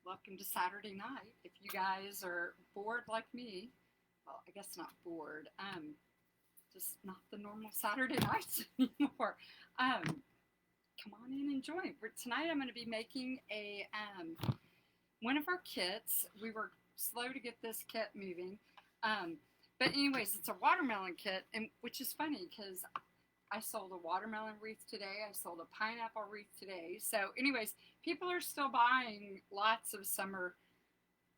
welcome to Saturday night. If you guys are bored like me, well, I guess not bored, just not the normal Saturday nights anymore. Come on in and join. Tonight I'm going to be making one of our kits. We were slow to get this kit moving. But anyways, it's a watermelon kit, and which is funny because I sold a watermelon wreath today. I sold a pineapple wreath today. So anyways, people are still buying lots of summer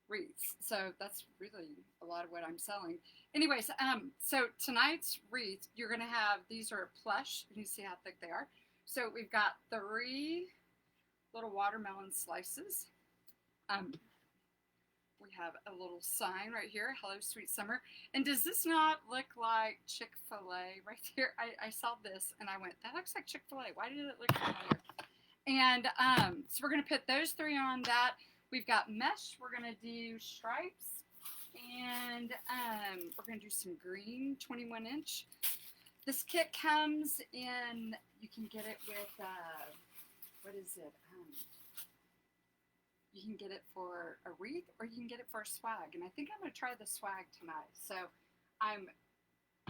wreaths. So that's really a lot of what I'm selling. Anyways, so tonight's wreath, you're going to have, these are plush. You can see how thick they are. So we've got 3 little watermelon slices. We have a little sign right here, Hello Sweet Summer. And does this not look like Chick-fil-A right here? I saw this and I went, that looks like Chick-fil-A. Why did it look familiar? And so we're going to put those 3 on that. We've got mesh. We're going to do stripes. And we're going to do some green 21-inch. This kit comes in, you can get it with, what is it? You can get it for a wreath or you can get it for a swag. And I think I'm going to try the swag tonight. So I'm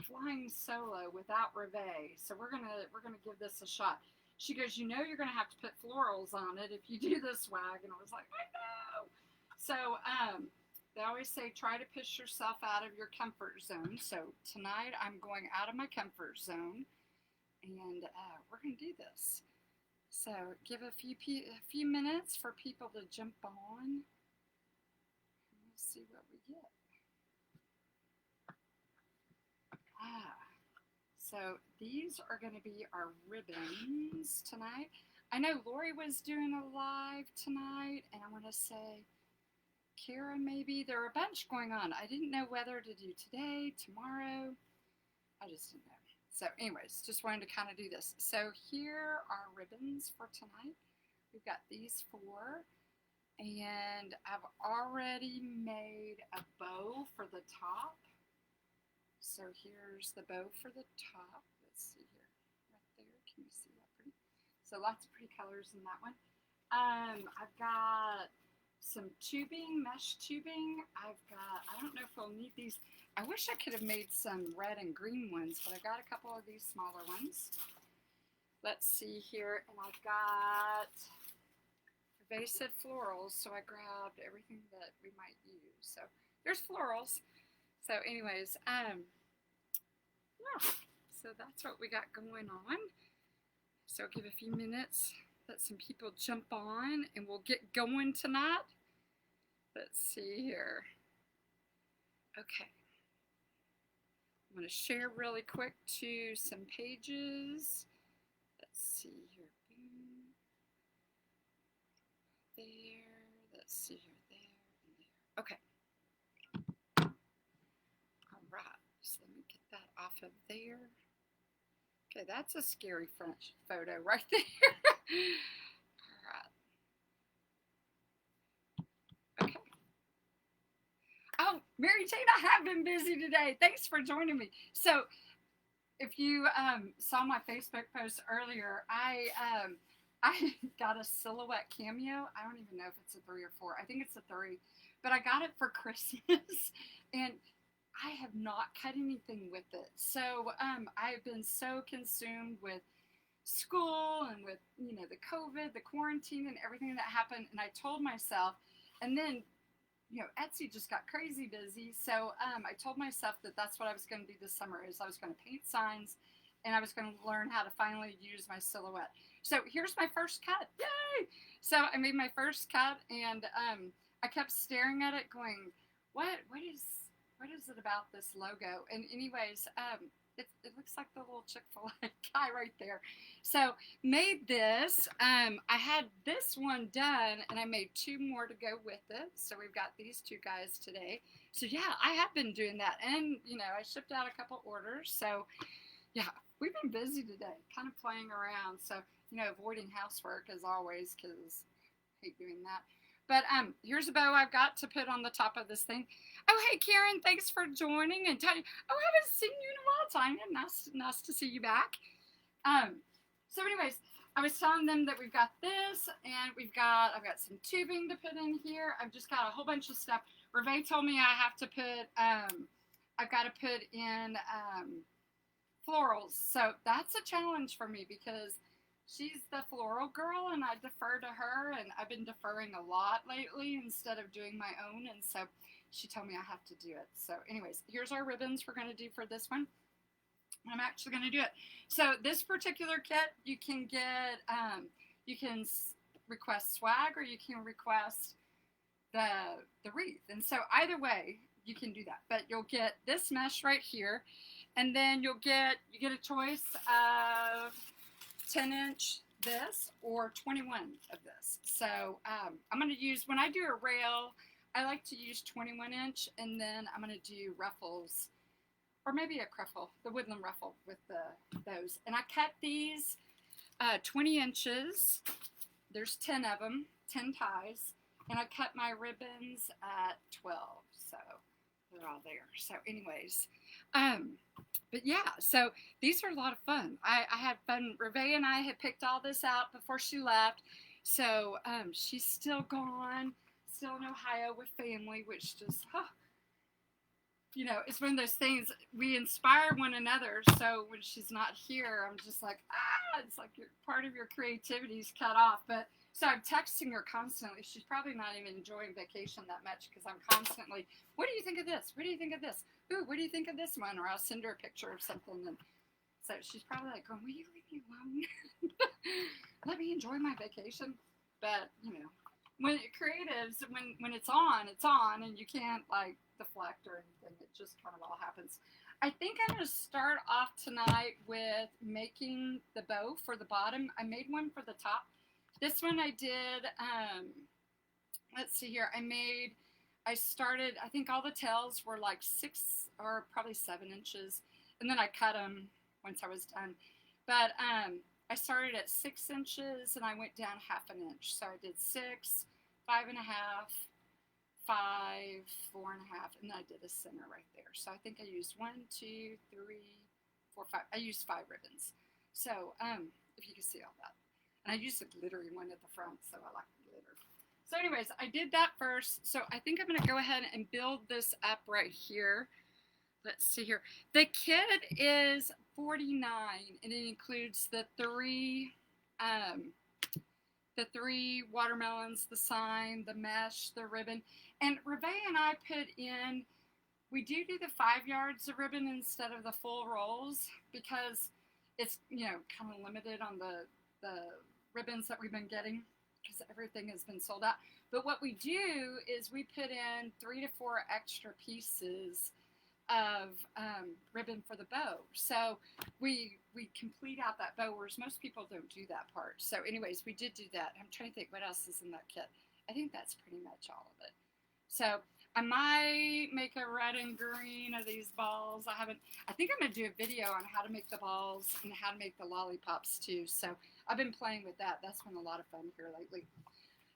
flying solo without Reveille. So we're going to give this a shot. She goes, you know you're going to have to put florals on it if you do the swag. And I was like, I know. So they always say try to push yourself out of your comfort zone. So tonight I'm going out of my comfort zone. And we're going to do this. So give a few minutes for people to jump on. We'll see what we get. So these are going to be our ribbons tonight. I know Lori was doing a live tonight, and I want to say Kara maybe. There are a bunch going on. I didn't know whether to do today, tomorrow. I just didn't know. So anyways, just wanted to kind of do this. So here are ribbons for tonight. We've got these 4. And I've already made a bow for the top. So here's the bow for the top. Let's see here. Right there. Can you see that pretty? So lots of pretty colors in that one. I've got some tubing, mesh tubing. I don't know if we'll need these. I wish I could have made some red and green ones, but I got a couple of these smaller ones. Let's see here, and I've got evasive florals, so I grabbed everything that we might use. So there's florals. So anyways, yeah, so that's what we got going on. So give a few minutes, let some people jump on, and we'll get going tonight. Let's see here. Okay. I'm going to share really quick to some pages. Let's see here. Boom. There. Let's see here. There and there. Okay. All right. So let me get that off of there. Okay, that's a scary front photo right there. All right. Okay. Oh, Mary Jane, I have been busy today. Thanks for joining me. So if you saw my Facebook post earlier, I got a silhouette cameo. I don't even know if it's a 3 or 4. I think it's a 3. But I got it for Christmas. And I have not cut anything with it. So I've been so consumed with school and with, you know, the COVID, the quarantine and everything that happened. And I told myself, and then, you know, Etsy just got crazy busy. So I told myself that that's what I was going to do this summer is I was going to paint signs and I was going to learn how to finally use my silhouette. So here's my first cut. Yay! So I made my first cut and I kept staring at it going, what is it about this logo? And anyways, it looks like the little Chick-fil-A guy right there. So made this. I had this one done and I made 2 more to go with it. So we've got these 2 guys today. So yeah, I have been doing that. And you know, I shipped out a couple orders. So yeah, we've been busy today, kind of playing around. So, you know, avoiding housework as always, because I hate doing that. But here's a bow I've got to put on the top of this thing. Oh, hey, Karen, thanks for joining. And Tanya, oh, I haven't seen you in a while, Tanya. Nice to see you back. So anyways, I was telling them that we've got this, and I've got some tubing to put in here. I've just got a whole bunch of stuff. Reve told me I have to put, I've got to put in florals. So that's a challenge for me because she's the floral girl and I defer to her, and I've been deferring a lot lately instead of doing my own, and so she told me I have to do it. So anyways, here's our ribbons we're going to do for this one. I'm actually going to do it. So this particular kit, you can get, you can request swag or you can request the wreath. And so either way, you can do that. But you'll get this mesh right here, and then you get a choice of 10-inch this or 21 of this. So I'm going to use, when I do a rail, I like to use 21-inch, and then I'm going to do ruffles, or maybe a cruffle, the woodland ruffle with those. And I cut these 20 inches. There's 10 of them, 10 ties. And I cut my ribbons at 12. So they're all there. So anyways, but yeah, so these are a lot of fun. I had fun. Reve and I had picked all this out before she left. So she's still gone, still in Ohio with family, which just, you know, it's one of those things, we inspire one another. So when she's not here, I'm just like, it's like part of your creativity is cut off. But so I'm texting her constantly. She's probably not even enjoying vacation that much because I'm constantly, what do you think of this? What do you think of this? Ooh, what do you think of this one? Or I'll send her a picture of something. And so she's probably like, will you leave me alone? Let me enjoy my vacation. But, you know, when creatives, when it's on, and you can't like deflect or anything. It just kind of all happens. I think I'm going to start off tonight with making the bow for the bottom. I made one for the top. This one I did, let's see here, I started, I think all the tails were like 6 or probably 7 inches, and then I cut them once I was done. But I started at 6 inches, and I went down half an inch. So I did 6, 5.5, 5, 4.5, and then I did a center right there. So I think I used 1, 2, 3, 4, 5. I used 5 ribbons. So if you can see all that. And I used a glittery one at the front, so I like the glitter. So anyways, I did that first. So I think I'm going to go ahead and build this up right here. Let's see here. The kit is $49, and it includes the three watermelons, the sign, the mesh, the ribbon. And Reve and I put in, we do the 5 yards of ribbon instead of the full rolls because it's, you know, kind of limited on the ribbons that we've been getting because everything has been sold out. But what we do is we put in 3 to 4 extra pieces of ribbon for the bow. So we complete out that bow, whereas most people don't do that part. So anyways, we did do that. I'm trying to think what else is in that kit. I think that's pretty much all of it. So I might make a red and green of these balls. I think I'm going to do a video on how to make the balls and how to make the lollipops too. So I've been playing with that. That's been a lot of fun here lately.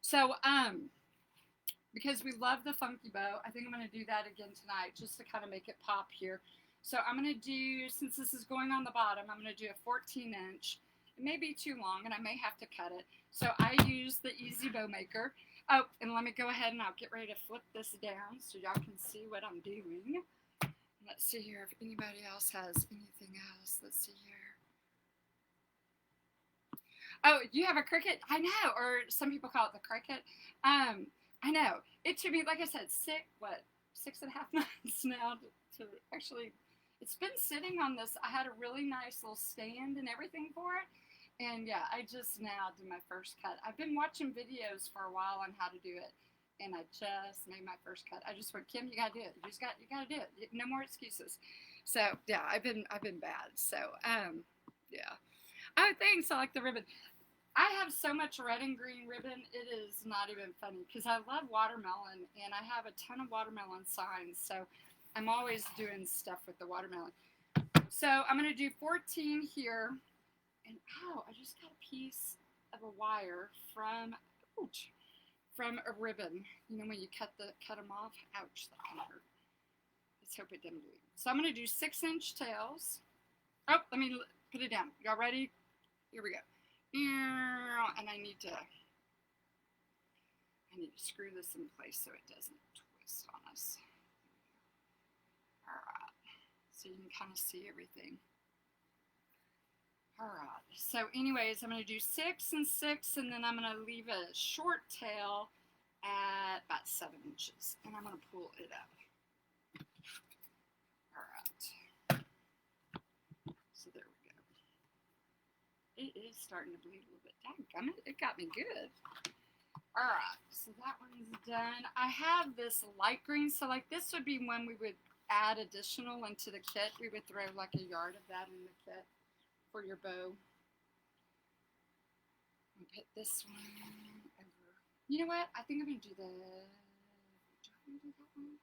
So, because we love the funky bow, I think I'm going to do that again tonight just to kind of make it pop here. So I'm going to do, since this is going on the bottom, I'm going to do a 14-inch. It may be too long and I may have to cut it. So I use the Easy Bow Maker. Oh, and let me go ahead and I'll get ready to flip this down so y'all can see what I'm doing. Let's see here if anybody else has anything else. Let's see here. Oh, you have a cricket? I know, or some people call it the cricket. I know. It took me, like I said, 6.5 months now to actually, it's been sitting on this. I had a really nice little stand and everything for it. And yeah, I just now did my first cut. I've been watching videos for a while on how to do it, and I just made my first cut. I just went, Kim, you gotta do it. You gotta do it. No more excuses. So yeah, I've been bad. So yeah. Oh, thanks. I like the ribbon. I have so much red and green ribbon. It is not even funny because I love watermelon, and I have a ton of watermelon signs. So I'm always doing stuff with the watermelon. So I'm gonna do 14 here. And ow, I just got a piece of a wire from a ribbon. You know when you cut them off? Ouch, that kind of hurt. Let's hope it didn't bleed. So I'm going to do 6-inch tails. Oh, let me put it down. Y'all ready? Here we go. And I need to screw this in place so it doesn't twist on us. All right, so you can kind of see everything. All right, so anyways, I'm going to do 6 and 6, and then I'm going to leave a short tail at about 7 inches, and I'm going to pull it up. All right, so there we go. It is starting to bleed a little bit. Dang, it got me good. All right, so that one's done. I have this light green, so like this would be when we would add additional into the kit. We would throw like a yard of that in the kit for your bow. I'm gonna put this one over. You know what? I think I'm gonna do the. Do I want to do that one?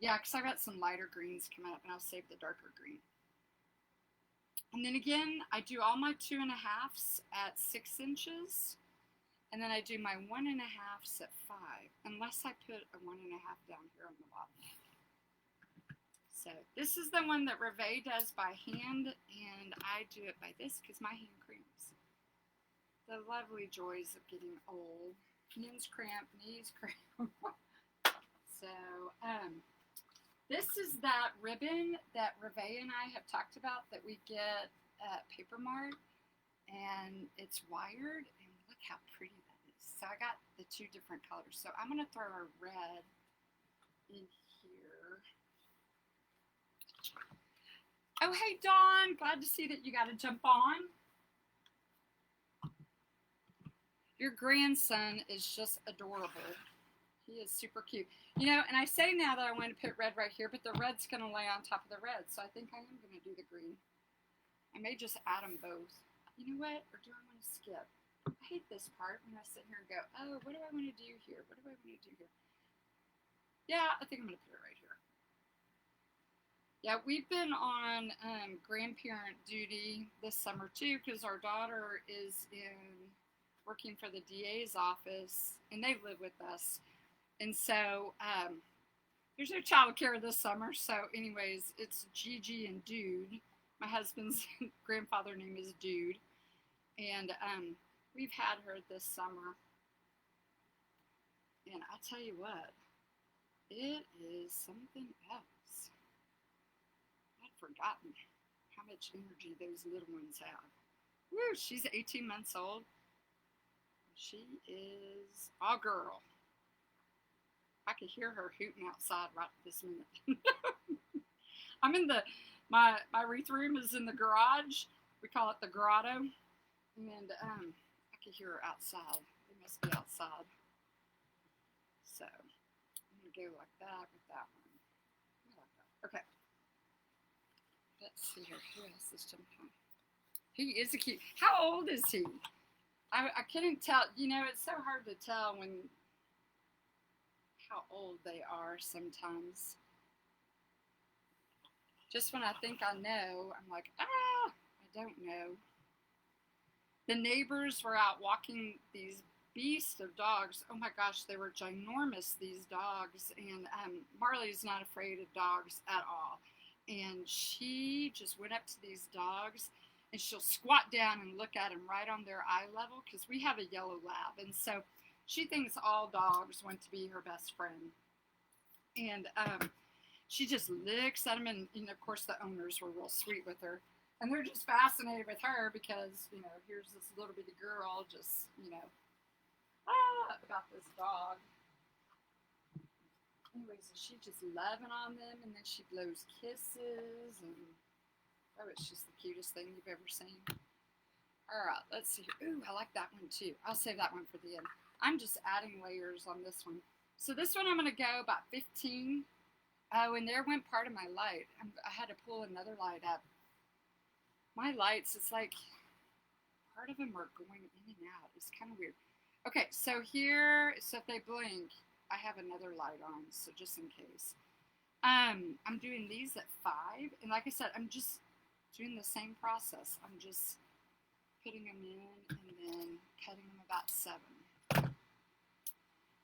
Yeah, because I got some lighter greens coming up, and I'll save the darker green. And then again, I do all my 2.5s at 6 inches, and then I do my 1.5s at 5, unless I put a 1.5 down here on the bottom. So this is the one that Wreath does by hand, and I do it by this because my hand cramps. The lovely joys of getting old. Hands cramp, knees cramp. So this is that ribbon that Wreath and I have talked about that we get at Paper Mart, and it's wired, and look how pretty that is. So I got the 2 different colors. So I'm going to throw a red in here. Oh, hey, Dawn. Glad to see that you got to jump on. Your grandson is just adorable. He is super cute. You know, and I say now that I want to put red right here, but the red's going to lay on top of the red, so I think I am going to do the green. I may just add them both. You know what? Or do I want to skip? I hate this part when I sit here and go, oh, what do I want to do here? What do I want to do here? Yeah, I think I'm going to put it right here. Yeah, we've been on grandparent duty this summer too, because our daughter is working for the DA's office, and they live with us. And so there's no child care this summer. So anyways, it's Gigi and Dude. My husband's grandfather name is Dude. And we've had her this summer. And I tell you what, it is something else. Forgotten how much energy those little ones have. Woo, she's 18 months old. She is a girl. I could hear her hooting outside right this minute. I'm in my wreath room is in the garage. We call it the grotto. And I could hear her outside. They must be outside. So I'm going to go like that with that one. Okay. Let's see here. Who else is jumping on? He is a cute. How old is he? I couldn't tell. You know, it's so hard to tell how old they are sometimes. Just when I think I know, I'm like, I don't know. The neighbors were out walking these beasts of dogs. Oh my gosh, they were ginormous, these dogs. And Marley's not afraid of dogs at all. And she just went up to these dogs, and she'll squat down and look at them right on their eye level, because we have a yellow lab, and so she thinks all dogs want to be her best friend. And she just licks at them, and of course the owners were real sweet with her, and they're just fascinated with her because, you know, here's this little bitty girl just, you know, about this dog. Anyways, so she's just loving on them, and then she blows kisses, and oh, it's just the cutest thing you've ever seen. All right, let's see. Ooh, I like that one too. I'll save that one for the end. I'm just adding layers on this one. So this one I'm going to go about 15. Oh, and there went part of my light. I had to pull another light up. My lights, it's like part of them are going in and out. It's kind of weird. Okay, so here, so if they blink, I have another light on, so just in case. I'm doing these at 5, and like I said, I'm just doing the same process. I'm just putting them in and then cutting them about 7.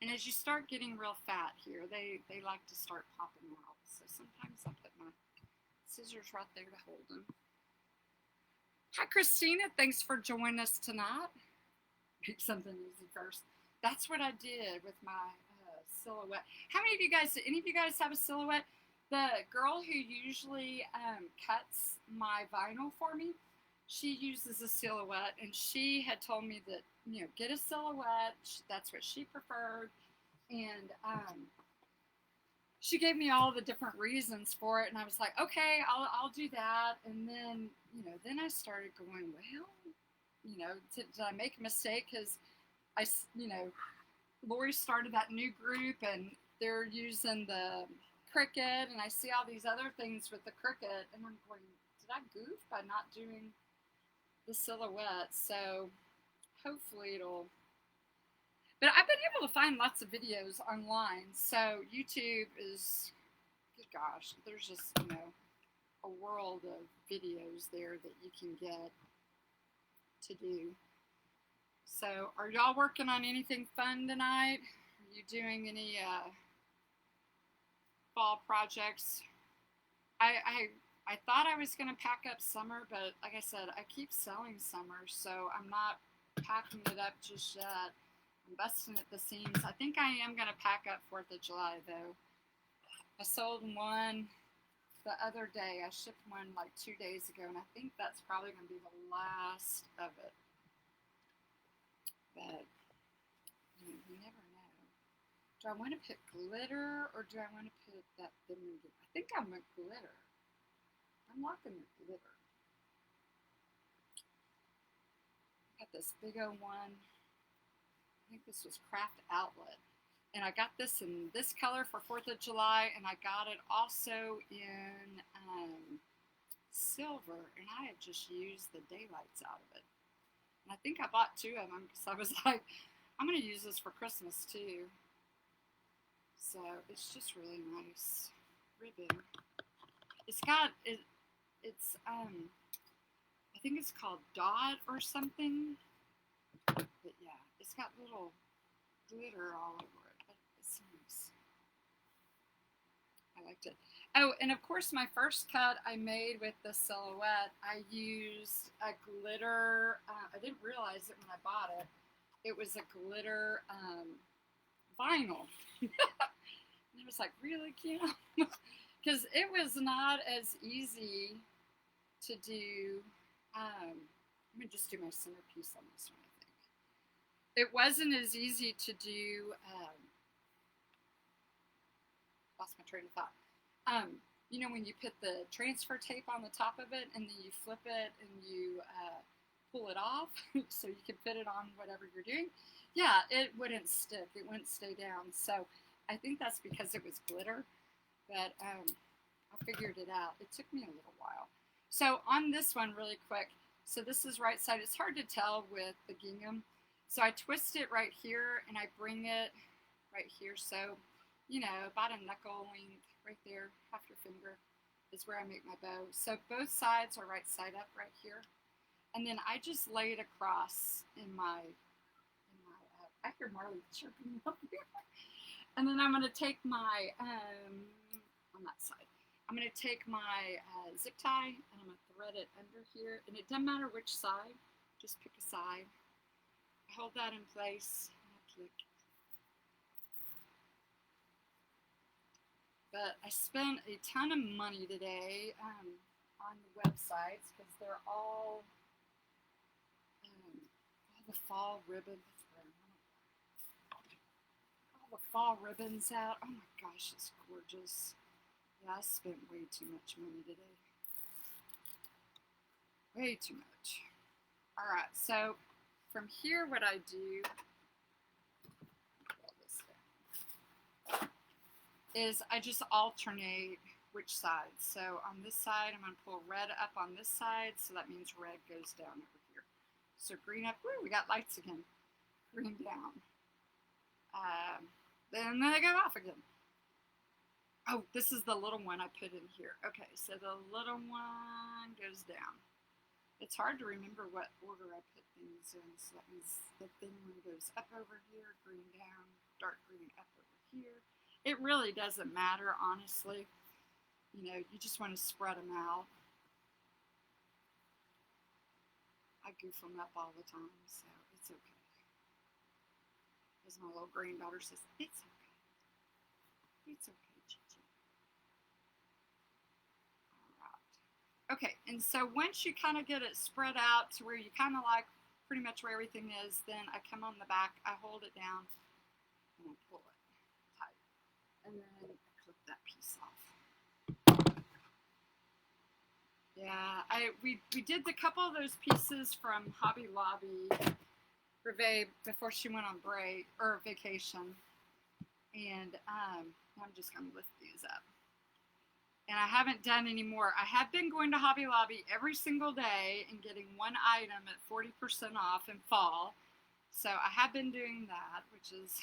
And as you start getting real fat here, they like to start popping out. So sometimes I put my scissors right there to hold them. Hi, Christina. Thanks for joining us tonight. Pick something easy first. That's what I did with my silhouette. How many of you guys, any of you guys have a silhouette? The girl who usually cuts my vinyl for me, she uses a silhouette, and she had told me that, you know, get a silhouette. That's what she preferred. And she gave me all the different reasons for it, and I was like, okay, I'll do that. And then, you know, then I started going, well, you know, did I make a mistake? Because you know, Lori started that new group, and they're using the Cricut, and I see all these other things with the Cricut, and I'm going, did I goof by not doing the silhouette? So hopefully it'll. But I've been able to find lots of videos online. So YouTube is, good gosh, there's just, you know, a world of videos there that you can get to do. So are y'all working on anything fun tonight? Are you doing any fall projects? I thought I was going to pack up summer, but like I said, I keep selling summer, so I'm not packing it up just yet. I'm busting at the seams. I think I am going to pack up 4th of July, though. I sold one the other day. I shipped one like 2 days ago, and I think that's probably going to be the last of it. But you never know. Do I want to put glitter, or do I want to put that thin? I think I want glitter. I'm liking the glitter. Got this big old one. I think this was Craft Outlet. And I got this in this color for 4th of July, and I got it also in silver, and I had just used the daylights out of it. And I think I bought 2 of them because I was like, I'm going to use this for Christmas too. So it's just really nice ribbon. It's got, it's I think it's called Dot or something. But yeah, it's got little glitter all over it, but it's nice. I liked it. Oh, and of course my first cut I made with the silhouette, I used a glitter, I didn't realize it when I bought it. It was a glitter vinyl. And I was like, really, Kim? Because it was not as easy to do. Let me just do my centerpiece on this one, I think. It wasn't as easy to do, lost my train of thought. You know, when you put the transfer tape on the top of it, and then you flip it and you pull it off so you can fit it on whatever you're doing. Yeah, it wouldn't stick. It wouldn't stay down. So I think that's because it was glitter. But I figured it out. It took me a little while. So on this one, really quick. So this is right side. It's hard to tell with the gingham. So I twist it right here, and I bring it right here. So, you know, about a knuckle length right there, half your finger is where I make my bow. So both sides are right side up right here. And then I just lay it across in my I hear Marley chirping up here. And then I'm going to take my, on that side, I'm going to take my zip tie, and I'm going to thread it under here. And it doesn't matter which side, just pick a side. Hold that in place, and I click. But I spent a ton of money today on the websites because they're all the fall ribbons. All the fall ribbons out. Oh my gosh, it's gorgeous. Yeah, I spent way too much money today. Way too much. All right, so from here, what I do is I just alternate which side. So on this side, I'm going to pull red up on this side, so that means red goes down over here. So green up, woo, we got lights again. Green down. Then they go off again. Oh, this is the little one I put in here. Okay, so the little one goes down. It's hard to remember what order I put things in, so that means the thin one goes up over here, green down, dark green up over here. It really doesn't matter, honestly. You know, you just want to spread them out. I goof them up all the time, so it's okay. As my little granddaughter says, it's okay. It's okay, Gigi. All right. Okay, and so once you kind of get it spread out to where you kind of like pretty much where everything is, then I come on the back, I hold it down, and I pull it tight. And then I clip that piece off. Yeah, we did a couple of those pieces from Hobby Lobby for Babe before she went on break or vacation, and I'm just gonna lift these up. And I haven't done any more. I have been going to Hobby Lobby every single day and getting one item at 40% off in fall. So I have been doing that, which is,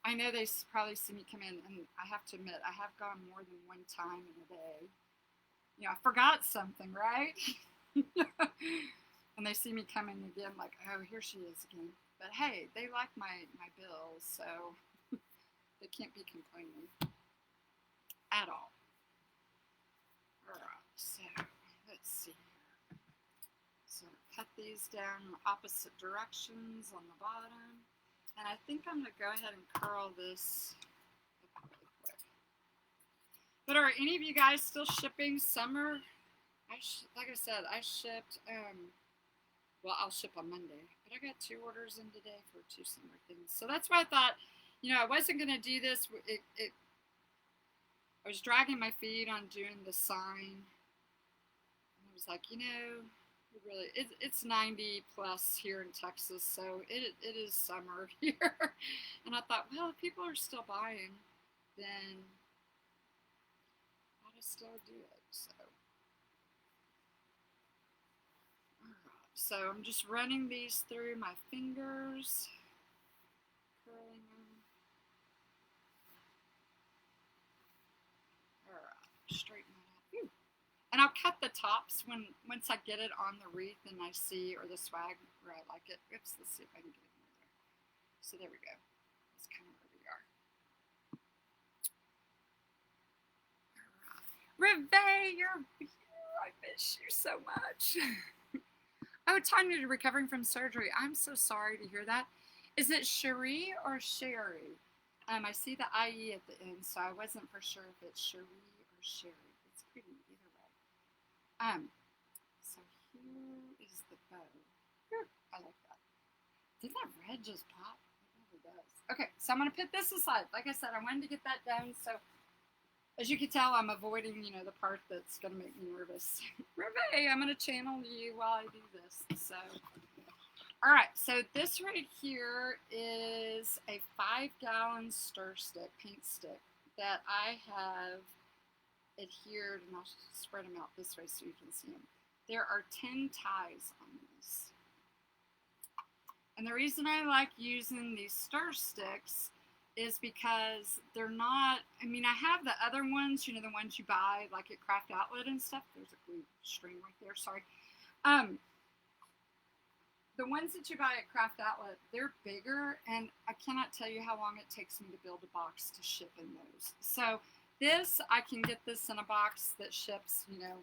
I know they probably see me come in, and I have to admit, I have gone more than one time in a day. You know, I forgot something, right? And they see me coming again, like, oh, here she is again. But hey, they like my bills, so they can't be complaining at all. All right, so let's see here. So cut these down in opposite directions on the bottom. And I think I'm going to go ahead and curl this up really quick. But are any of you guys still shipping summer? Like I said, I shipped, well, I'll ship on Monday. But I got 2 orders in today for 2 summer things. So that's why I thought, you know, I wasn't going to do this. I was dragging my feet on doing the sign. And I was like, you know, it's 90 plus here in Texas, so it is summer here. And I thought, well, if people are still buying, then I'll just still do it. So I'm just running these through my fingers, curling them. All right, straighten that out. And I'll cut the tops once I get it on the wreath and I see, or the swag where I like it. Oops, let's see if I can get it in there. So there we go. That's kind of where we are. Reve, you're here. I miss you so much. Oh, Tanya, recovering from surgery. I'm so sorry to hear that. Is it Cherie or Sherry? I see the IE at the end, so I wasn't for sure if it's Cherie or Sherry. It's pretty either way. So here is the bow. Whew, I like that. Didn't that red just pop? It really does. Okay, so I'm going to put this aside. Like I said, I wanted to get that done, so as you can tell, I'm avoiding, you know, the part that's going to make me nervous. Reve, I'm going to channel you while I do this. So, all right. So this right here is a 5-gallon stir stick, paint stick, that I have adhered, and I'll spread them out this way so you can see them. There are 10 ties on this. And the reason I like using these stir sticks is because they're not, I mean, I have the other ones, you know, the ones you buy like at Craft Outlet and stuff. There's a glue string right there, sorry. The ones that you buy at Craft Outlet, they're bigger, and I cannot tell you how long it takes me to build a box to ship in those. So this, I can get this in a box that ships, you know,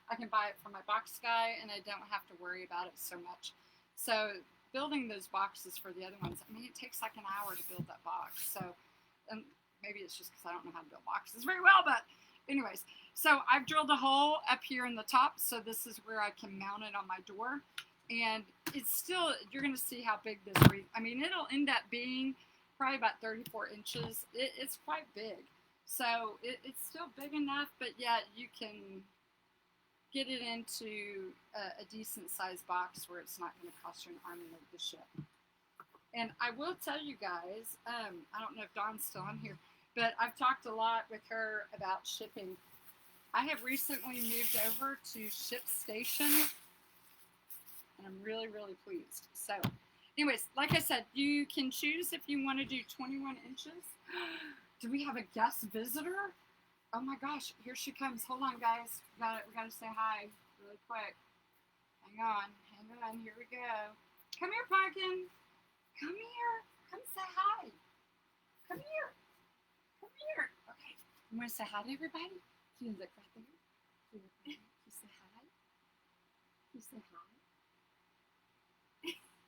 I can buy it from my box guy, and I don't have to worry about it so much. So building those boxes for the other ones, I mean, it takes like an hour to build that box. So, and maybe it's just because I don't know how to build boxes very well, but anyways. So I've drilled a hole up here in the top, so this is where I can mount it on my door. And it's still, you're going to see how big this wreath, I mean, it'll end up being probably about 34 inches. It's quite big. So it's still big enough, but yet you can get it into a decent sized box where it's not going to cost you an arm and leg to ship. And I will tell you guys, I don't know if Dawn's still on here, but I've talked a lot with her about shipping. I have recently moved over to ShipStation, and I'm really, really pleased. So anyways, like I said, you can choose if you want to do 21 inches. Do we have a guest visitor? Oh my gosh, here she comes. Hold on, guys. We gotta say hi really quick. Hang on, here we go. Come here, Pumpkin. Come here. Come say hi. Come here. Come here. Okay, you want to say hi to everybody? You look right there. You say hi. You say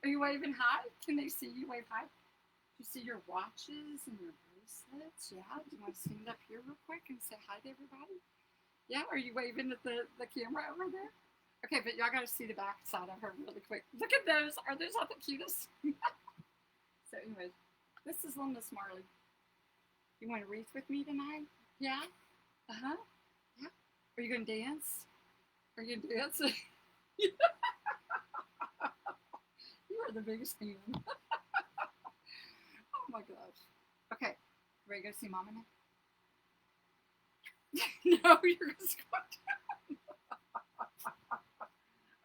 Are you waving hi? Can they see you wave hi? Do you see your watches and your bracelets? Yeah. Do you want to stand up here real quick and say hi to everybody? Yeah. Are you waving at the camera over there? Okay, but y'all got to see the back side of her really quick. Look at those. Are those not the cutest? So anyways, this is little Miss Marley. You want to wreath with me tonight? Yeah? Uh-huh. Yeah. Are you going to dance? Are you going to dance? You are the biggest fan. Oh my gosh. Okay. Ready to go see Mama now? No, you're going to go down.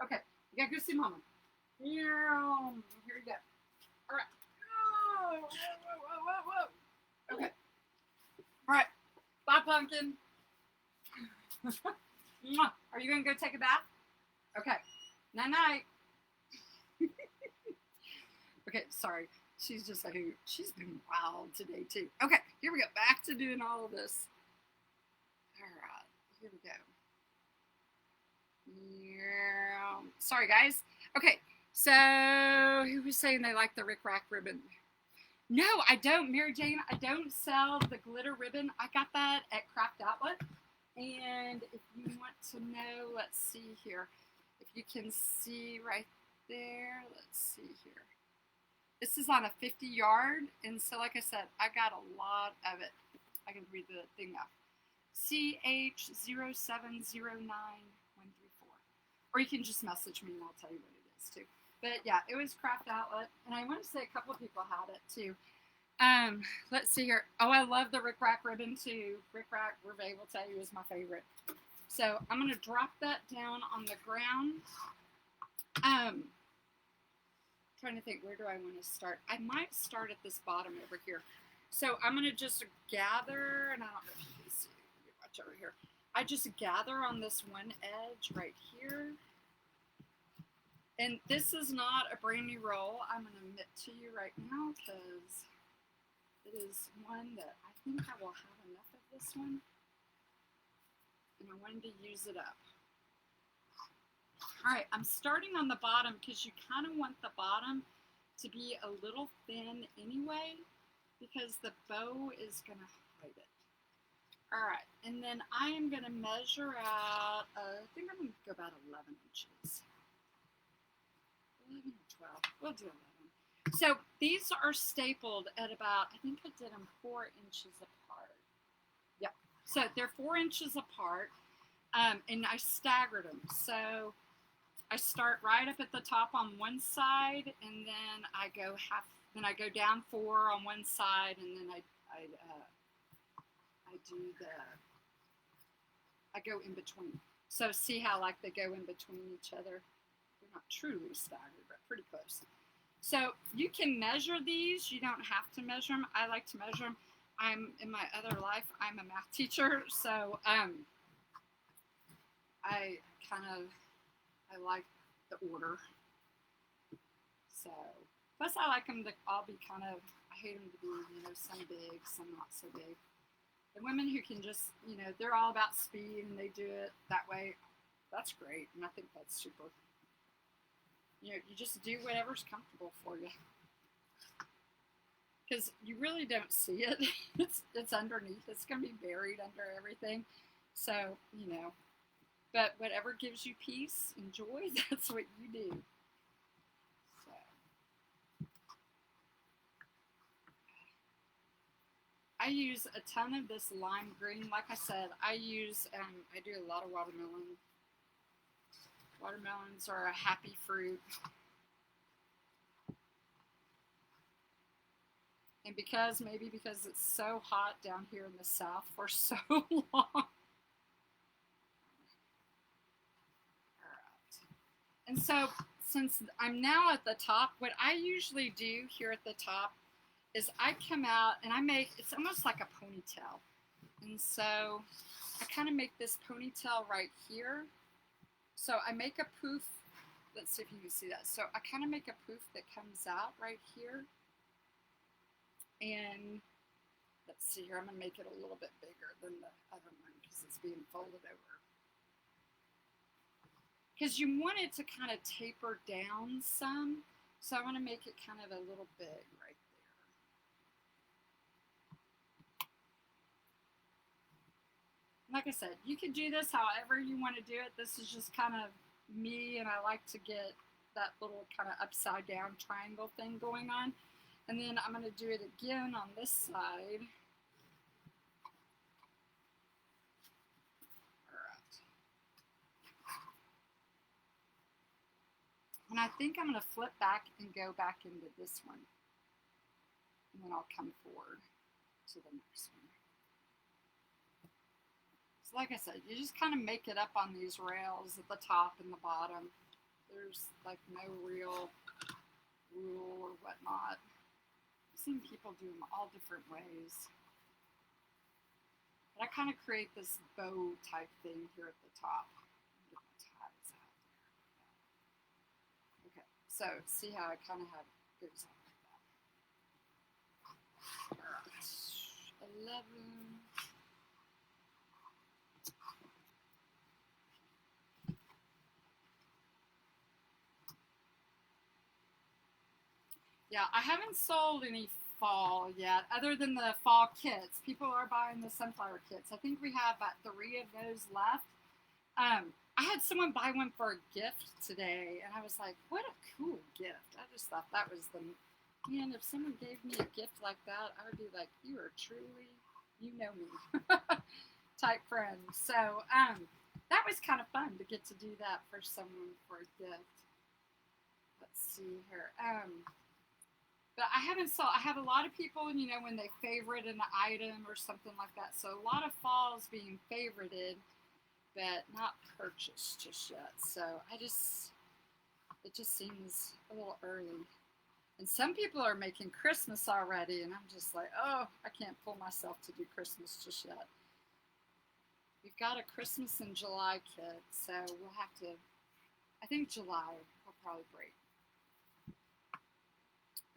Okay. You got to go see Mama. Here we go. All right. Whoa. Okay. All right. Bye, Pumpkin. Are you going to go take a bath? Okay. Night-night. Okay, sorry. She's just a hoot. She's been wild today, too. Okay, here we go. Back to doing all of this. All right. Here we go. Yeah. Sorry, guys. Okay, so who was saying they like the Rick Rack ribbon? No, I don't, Mary Jane. I don't sell the glitter ribbon. I got that at Craft Outlet. And if you want to know, let's see here. If you can see right there, let's see here. This is on a 50 yard. And so, like I said, I got a lot of it. I can read the thing up. CH0709. Or you can just message me and I'll tell you what it is too. But yeah, it was Craft Outlet. And I want to say a couple of people had it too. Let's see here. Oh, I love the Rick Rack ribbon too. Rick Rack, Revé will tell you, is my favorite. So I'm going to drop that down on the ground. Trying to think, where do I want to start? I might start at this bottom over here. So I'm going to just gather, and I don't know if you can see. Let me watch over here. I just gather on this one edge right here. And this is not a brand new roll. I'm going to admit to you right now because it is one that I think I will have enough of this one. And I wanted to use it up. All right, I'm starting on the bottom because you kind of want the bottom to be a little thin anyway because the bow is going to hide it. All right, and then I am going to measure out, I think I'm going to go about 11 inches. 11 or 12, we'll do 11. So these are stapled at about, I think I did them 4 inches apart. Yep, so they're 4 inches apart, and I staggered them. So I start right up at the top on one side, and then I go down 4 on one side, and then I go in between. So see how like they go in between each other? They're not truly staggered, but pretty close. So you can measure these. You don't have to measure them. I like to measure them. In my other life, I'm a math teacher, so I like the order. So plus I like them to all be kind of, I hate them to be, some big, some not so big. The women who can just, they're all about speed and they do it that way, that's great. And I think that's super. You just do whatever's comfortable for you. Because you really don't see it. It's underneath. It's going to be buried under everything. So, But whatever gives you peace and joy, that's what you do. So. I use a ton of this lime green. Like I said, I do a lot of watermelon. Watermelons are a happy fruit. And maybe because it's so hot down here in the South for so long. And so, since I'm now at the top, what I usually do here at the top is I come out and it's almost like a ponytail. And so, I kind of make this ponytail right here. So, I make a poof. Let's see if you can see that. So, I kind of make a poof that comes out right here. And, let's see here. I'm going to make it a little bit bigger than the other one because it's being folded over. Because you want it to kind of taper down some. So I want to make it kind of a little big right there. Like I said, you can do this however you want to do it. This is just kind of me, and I like to get that little kind of upside down triangle thing going on. And then I'm going to do it again on this side. All right. And I think I'm going to flip back and go back into this one. And then I'll come forward to the next one. So like I said, you just kind of make it up on these rails at the top and the bottom. There's like no real rule or whatnot. I've seen people do them all different ways. But I kind of create this bow type thing here at the top. Get my ties out there. Okay, so see how I kind of have goes out like that. All right, 11. Yeah, I haven't sold any fall yet, other than the fall kits. People are buying the sunflower kits. I think we have about 3 of those left. I had someone buy one for a gift today, and I was like, what a cool gift. I just thought that was the, man, if someone gave me a gift like that, I would be like, you are truly, you know me, type friend. So that was kind of fun to get to do that for someone for a gift. Let's see here. But I haven't sold. I have a lot of people, you know, when they favorite an item or something like that. So a lot of falls being favorited, but not purchased just yet. So it just seems a little early. And some people are making Christmas already, and I'm just like, oh, I can't pull myself to do Christmas just yet. We've got a Christmas in July kit, so we'll have to, I think July will probably break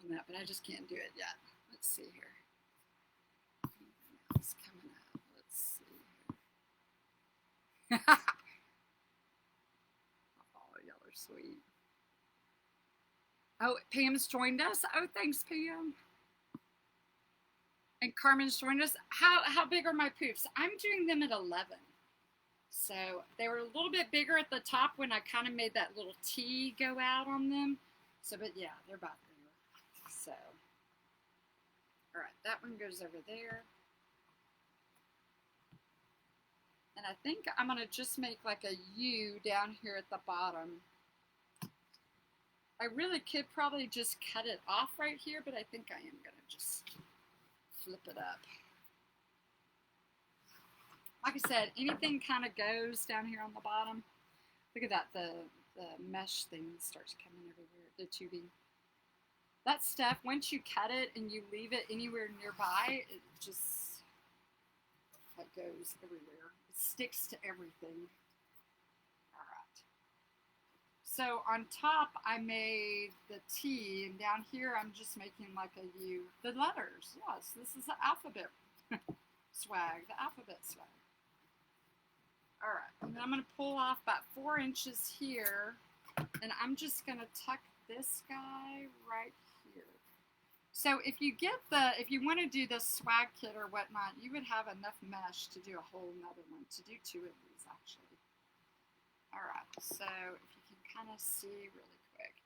on that, but I just can't do it yet. Let's see here. It's coming out. Let's see here. Oh, y'all are sweet. Oh, Pam's joined us. Oh, thanks, Pam. And Carmen's joined us. How big are my poofs? I'm doing them at 11. So they were a little bit bigger at the top when I kind of made that little T go out on them. So, but yeah, they're about there. So, all right, that one goes over there. And I think I'm going to just make like a U down here at the bottom. I really could probably just cut it off right here, but I think I am going to just flip it up. Like I said, anything kind of goes down here on the bottom. Look at that, the mesh thing starts coming everywhere, the tubing. That stuff, once you cut it and you leave it anywhere nearby, it just goes everywhere. It sticks to everything. All right. So on top, I made the T, and down here, I'm just making like a U. The letters, yes, this is the alphabet swag, the alphabet swag. All right, and then I'm going to pull off about 4 inches here, and I'm just going to tuck this guy right here. So if you want to do the swag kit or whatnot, you would have enough mesh to do a whole nother one, to do 2 of these actually. All right, so if you can kind of see really quick,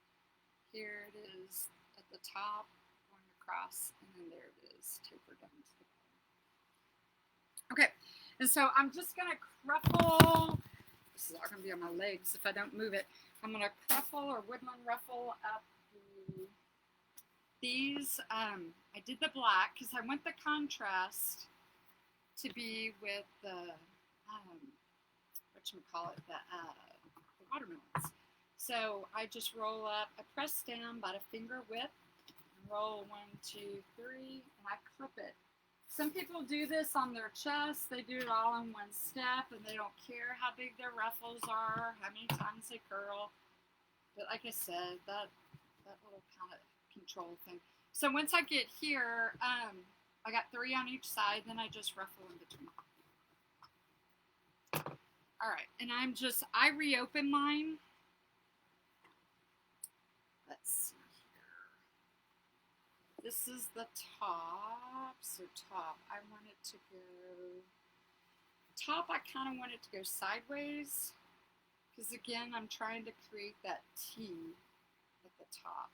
here it is at the top, going across, and then there it is, tapered down to the bottom. Okay, and so I'm just going to cruffle, this is all going to be on my legs if I don't move it. I'm going to cruffle or woodland ruffle up these. I did the black because I want the contrast to be with the, whatchamacallit, the watermelons. So I just roll up, I press down about a finger width, roll 1, 2, 3, and I clip it. Some people do this on their chest. They do it all in one step, and they don't care how big their ruffles are, how many times they curl. But like I said, that little kind of control thing. So once I get here, I got 3 on each side, then I just ruffle in between. All right, and I reopen mine. Let's see This is the top. So top, I want it to go, top I kind of want it to go sideways. Because again, I'm trying to create that T at the top.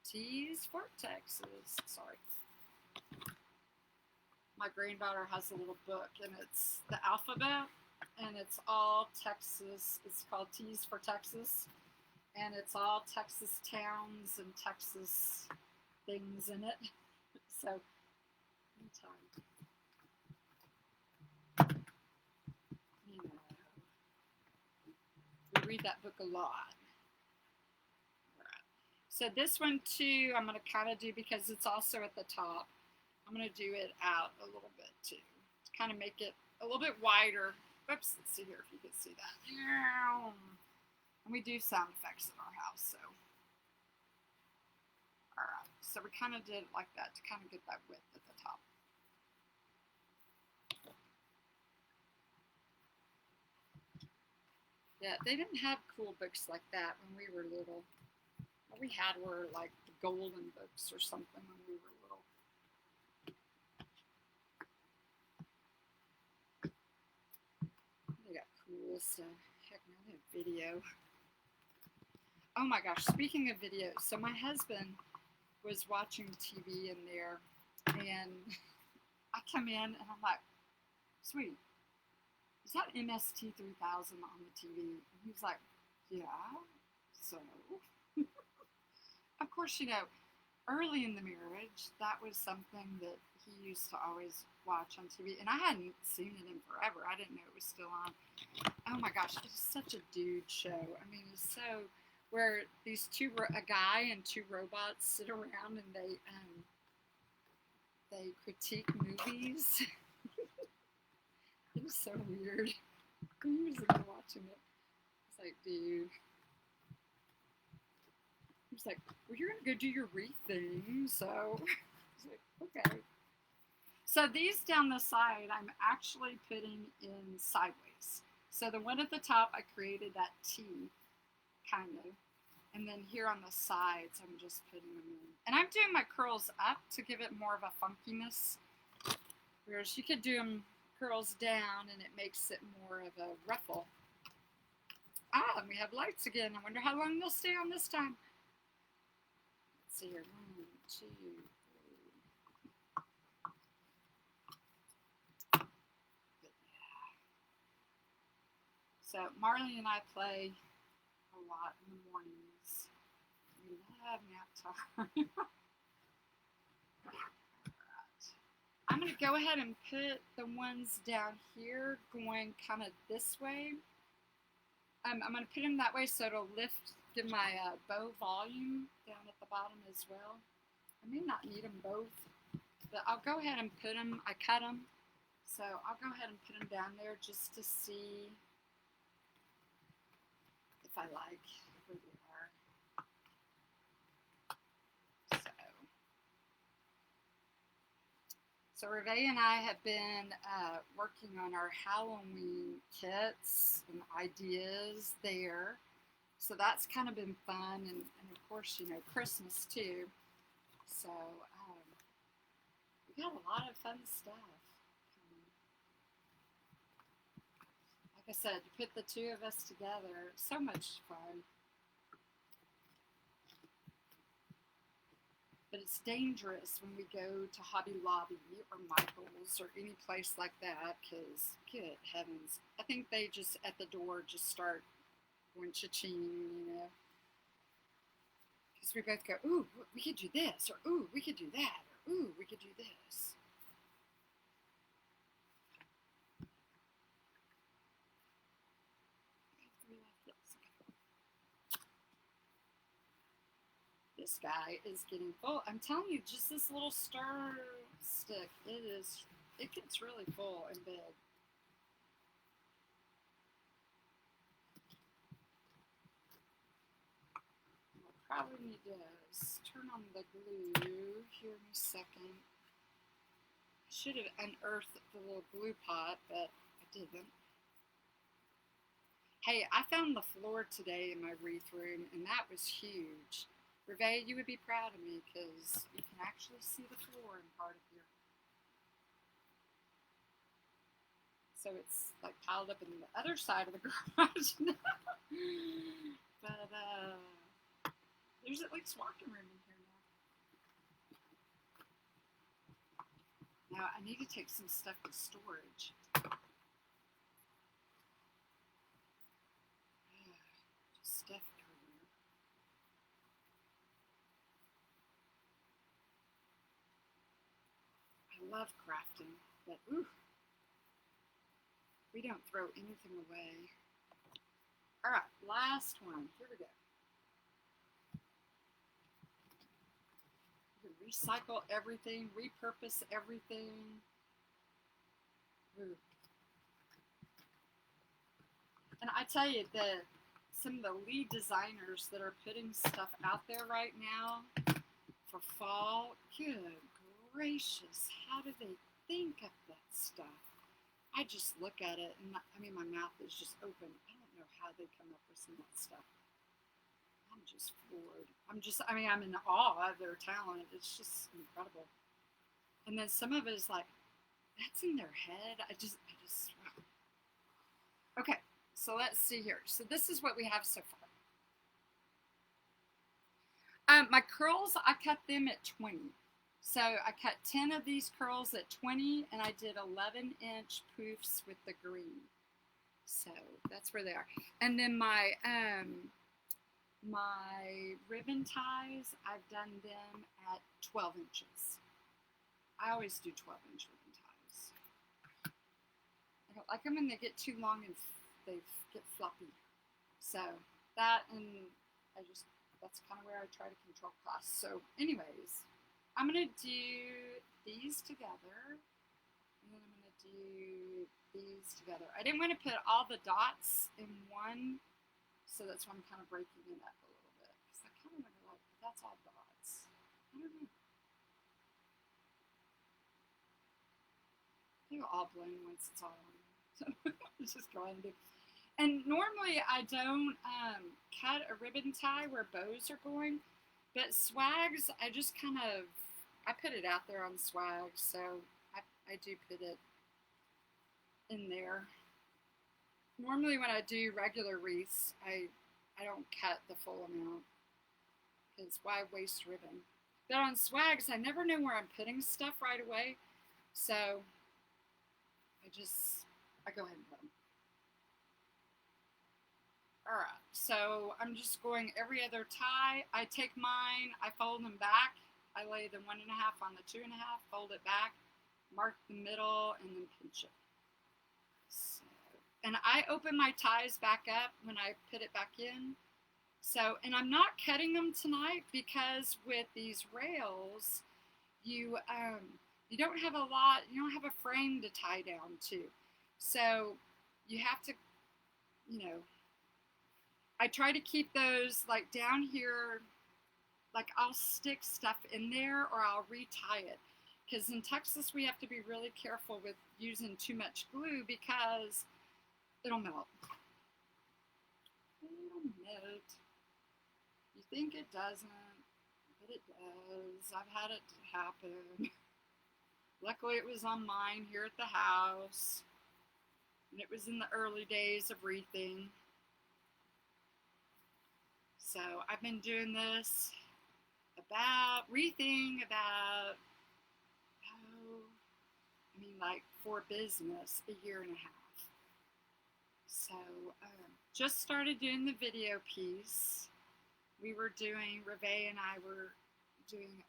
T's for Texas. Sorry. My granddaughter has a little book and it's the alphabet and it's all Texas. It's called T's for Texas. And it's all Texas towns and Texas things in it. So, anytime. You know, we read that book a lot. Alright. So this one too, I'm going to kind of do because it's also at the top. I'm going to do it out a little bit too. To kind of make it a little bit wider. Oops, let's see here if you can see that. And we do sound effects in our house, so. Alright, so we kind of did it like that to kind of get that width at the top. Yeah, they didn't have cool books like that when we were little. What we had were like the golden books or something when we were little. They got cool stuff. Heck, another video. Oh my gosh, speaking of videos, so my husband was watching TV in there, and I come in and I'm like, sweet, is that MST 3000 on the TV? And he was like, yeah, so. Of course, you know, early in the marriage, that was something that he used to always watch on TV, and I hadn't seen it in forever. I didn't know it was still on. Oh my gosh, it's such a dude show. I mean, it's so, where these a guy and two robots sit around and they critique movies. It was so weird. He was watching it. It's like, dude. He was like, well, you're gonna go do your wreath thing, so I was like, okay. So these down the side, I'm actually putting in sideways. So the one at the top, I created that T, kind of. And then here on the sides, I'm just putting them in. And I'm doing my curls up to give it more of a funkiness. Whereas you could do them curls down and it makes it more of a ruffle. Ah, and we have lights again. I wonder how long they'll stay on this time. Let's see here. 1, 2, 3. So Marley and I play a lot in the mornings. We love nap time. I'm going to go ahead and put the ones down here going kind of this way. I'm going to put them that way so it'll lift, give my bow volume down at the bottom as well. I may not need them both, but I'll go ahead and put them, I cut them, so I'll go ahead and put them down there just to see if I like where they are. So Reve and I have been working on our Halloween kits and ideas there. So that's kind of been fun, and of course, you know, Christmas too. So we got a lot of fun stuff. Like I said, you put the two of us together, so much fun. But it's dangerous when we go to Hobby Lobby or Michael's or any place like that, because, good heavens, I think they just, at the door, just start going cha-ching, you know. Because we both go, ooh, we could do this, or ooh, we could do that, or ooh, we could do this. This guy is getting full. I'm telling you, just this little stir stick, it gets really full and big. I'll probably need to turn on the glue here in a second. I should have unearthed the little glue pot, but I didn't. Hey, I found the floor today in my wreath room, and that was huge. Reve, you would be proud of me because you can actually see the floor in part of here. So it's like piled up in the other side of the garage now. But there's at least walking room in here now. Now I need to take some stuff to storage. Just stuff everywhere. I love crafting, but ooh. We don't throw anything away. All right, last one. Here we go. You can recycle everything, repurpose everything. Ooh. And I tell you that some of the lead designers that are putting stuff out there right now for fall, good gracious, how do they think of that stuff? I just look at it and I mean, my mouth is just open. I don't know how they come up with some of that stuff. I'm just floored. I'm in awe of their talent. It's just incredible. And then some of it is like, that's in their head. I just, okay. So let's see here. So this is what we have so far. My curls, I cut them at 20. So I cut 10 of these curls at 20, and I did 11-inch poofs with the green. So that's where they are. And then my my ribbon ties, I've done them at 12 inches. I always do 12-inch ribbon ties. I don't like them when they get too long and they get floppy. So that, and that's kind of where I try to control costs. So anyways, I'm going to do these together, and then I'm going to do these together. I didn't want to put all the dots in one, so that's why I'm kind of breaking it up a little bit, because I kind of want to like, that's all dots. I don't know. It'll all blend once it's all on. So let's just go ahead and do. And normally I don't cut a ribbon tie where bows are going. But swags, I just kind of, I put it out there on swag, so I do put it in there. Normally when I do regular wreaths, I don't cut the full amount, because why waste ribbon? But on swags, I never know where I'm putting stuff right away, so I go ahead and put them. Alright, so I'm just going every other tie. I take mine, I fold them back. I lay the 1.5 on the 2.5, fold it back, mark the middle, and then pinch it. So, and I open my ties back up when I put it back in. So, and I'm not cutting them tonight because with these rails, you don't have you don't have a frame to tie down to. So you have to, I try to keep those like down here, like I'll stick stuff in there or I'll retie it. Because in Texas we have to be really careful with using too much glue because it'll melt. It'll melt. You think it doesn't, but it does. I've had it happen. Luckily it was on mine here at the house. And it was in the early days of wreathing. So I've been doing this wreathing like for business, 1.5 years. So just started doing the video piece. Reve and I were doing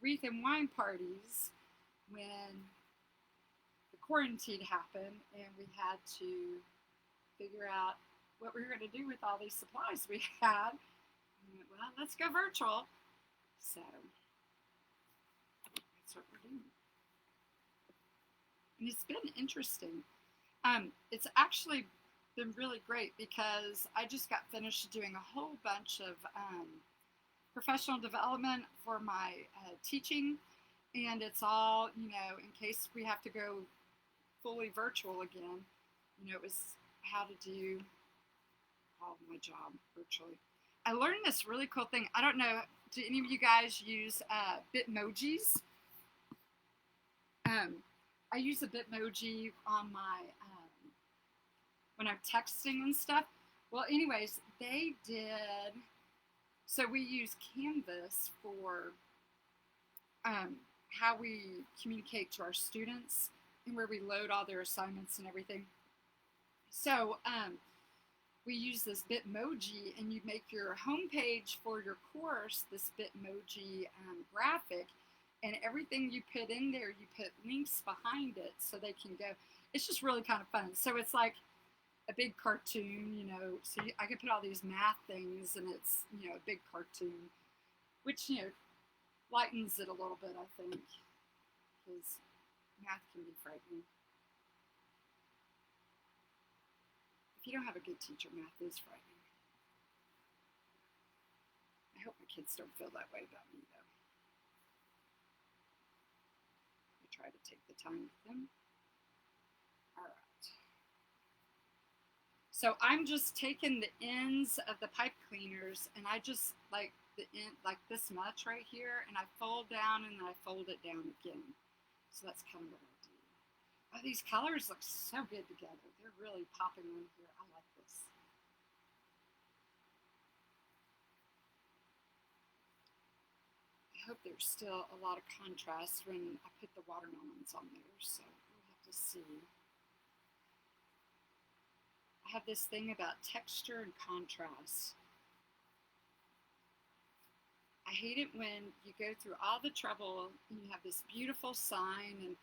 wreath and wine parties when the quarantine happened, and we had to figure out what we were going to do with all these supplies we had. And we went, well, let's go virtual. So that's what we're doing. And it's been interesting. It's actually been really great because I just got finished doing a whole bunch of professional development for my teaching. And it's all, in case we have to go fully virtual again, it was how to do all of my job virtually. I learned this really cool thing. I don't know, do any of you guys use Bitmojis? I use a Bitmoji on my when I'm texting and stuff. Well, anyways, they did. So we use Canvas for how we communicate to our students and where we load all their assignments and everything. So we use this Bitmoji, and you make your homepage for your course this Bitmoji graphic, and everything you put in there, you put links behind it so they can go. It's just really kind of fun. So it's like a big cartoon, you know. So I could put all these math things, and it's, you know, a big cartoon, which, you know, lightens it a little bit, I think, because math can be frightening. If you don't have a good teacher, math is frightening. I hope my kids don't feel that way about me, though. I try to take the time with them. All right. So I'm just taking the ends of the pipe cleaners, and I just like the end, like this much right here, and I fold down, and then I fold it down again. So that's kind of what I do. Oh, these colors look so good together. They're really popping on here. I like this. I hope there's still a lot of contrast when I put the watermelons on there, so we'll have to see. I have this thing about texture and contrast. I hate it when you go through all the trouble and you have this beautiful sign and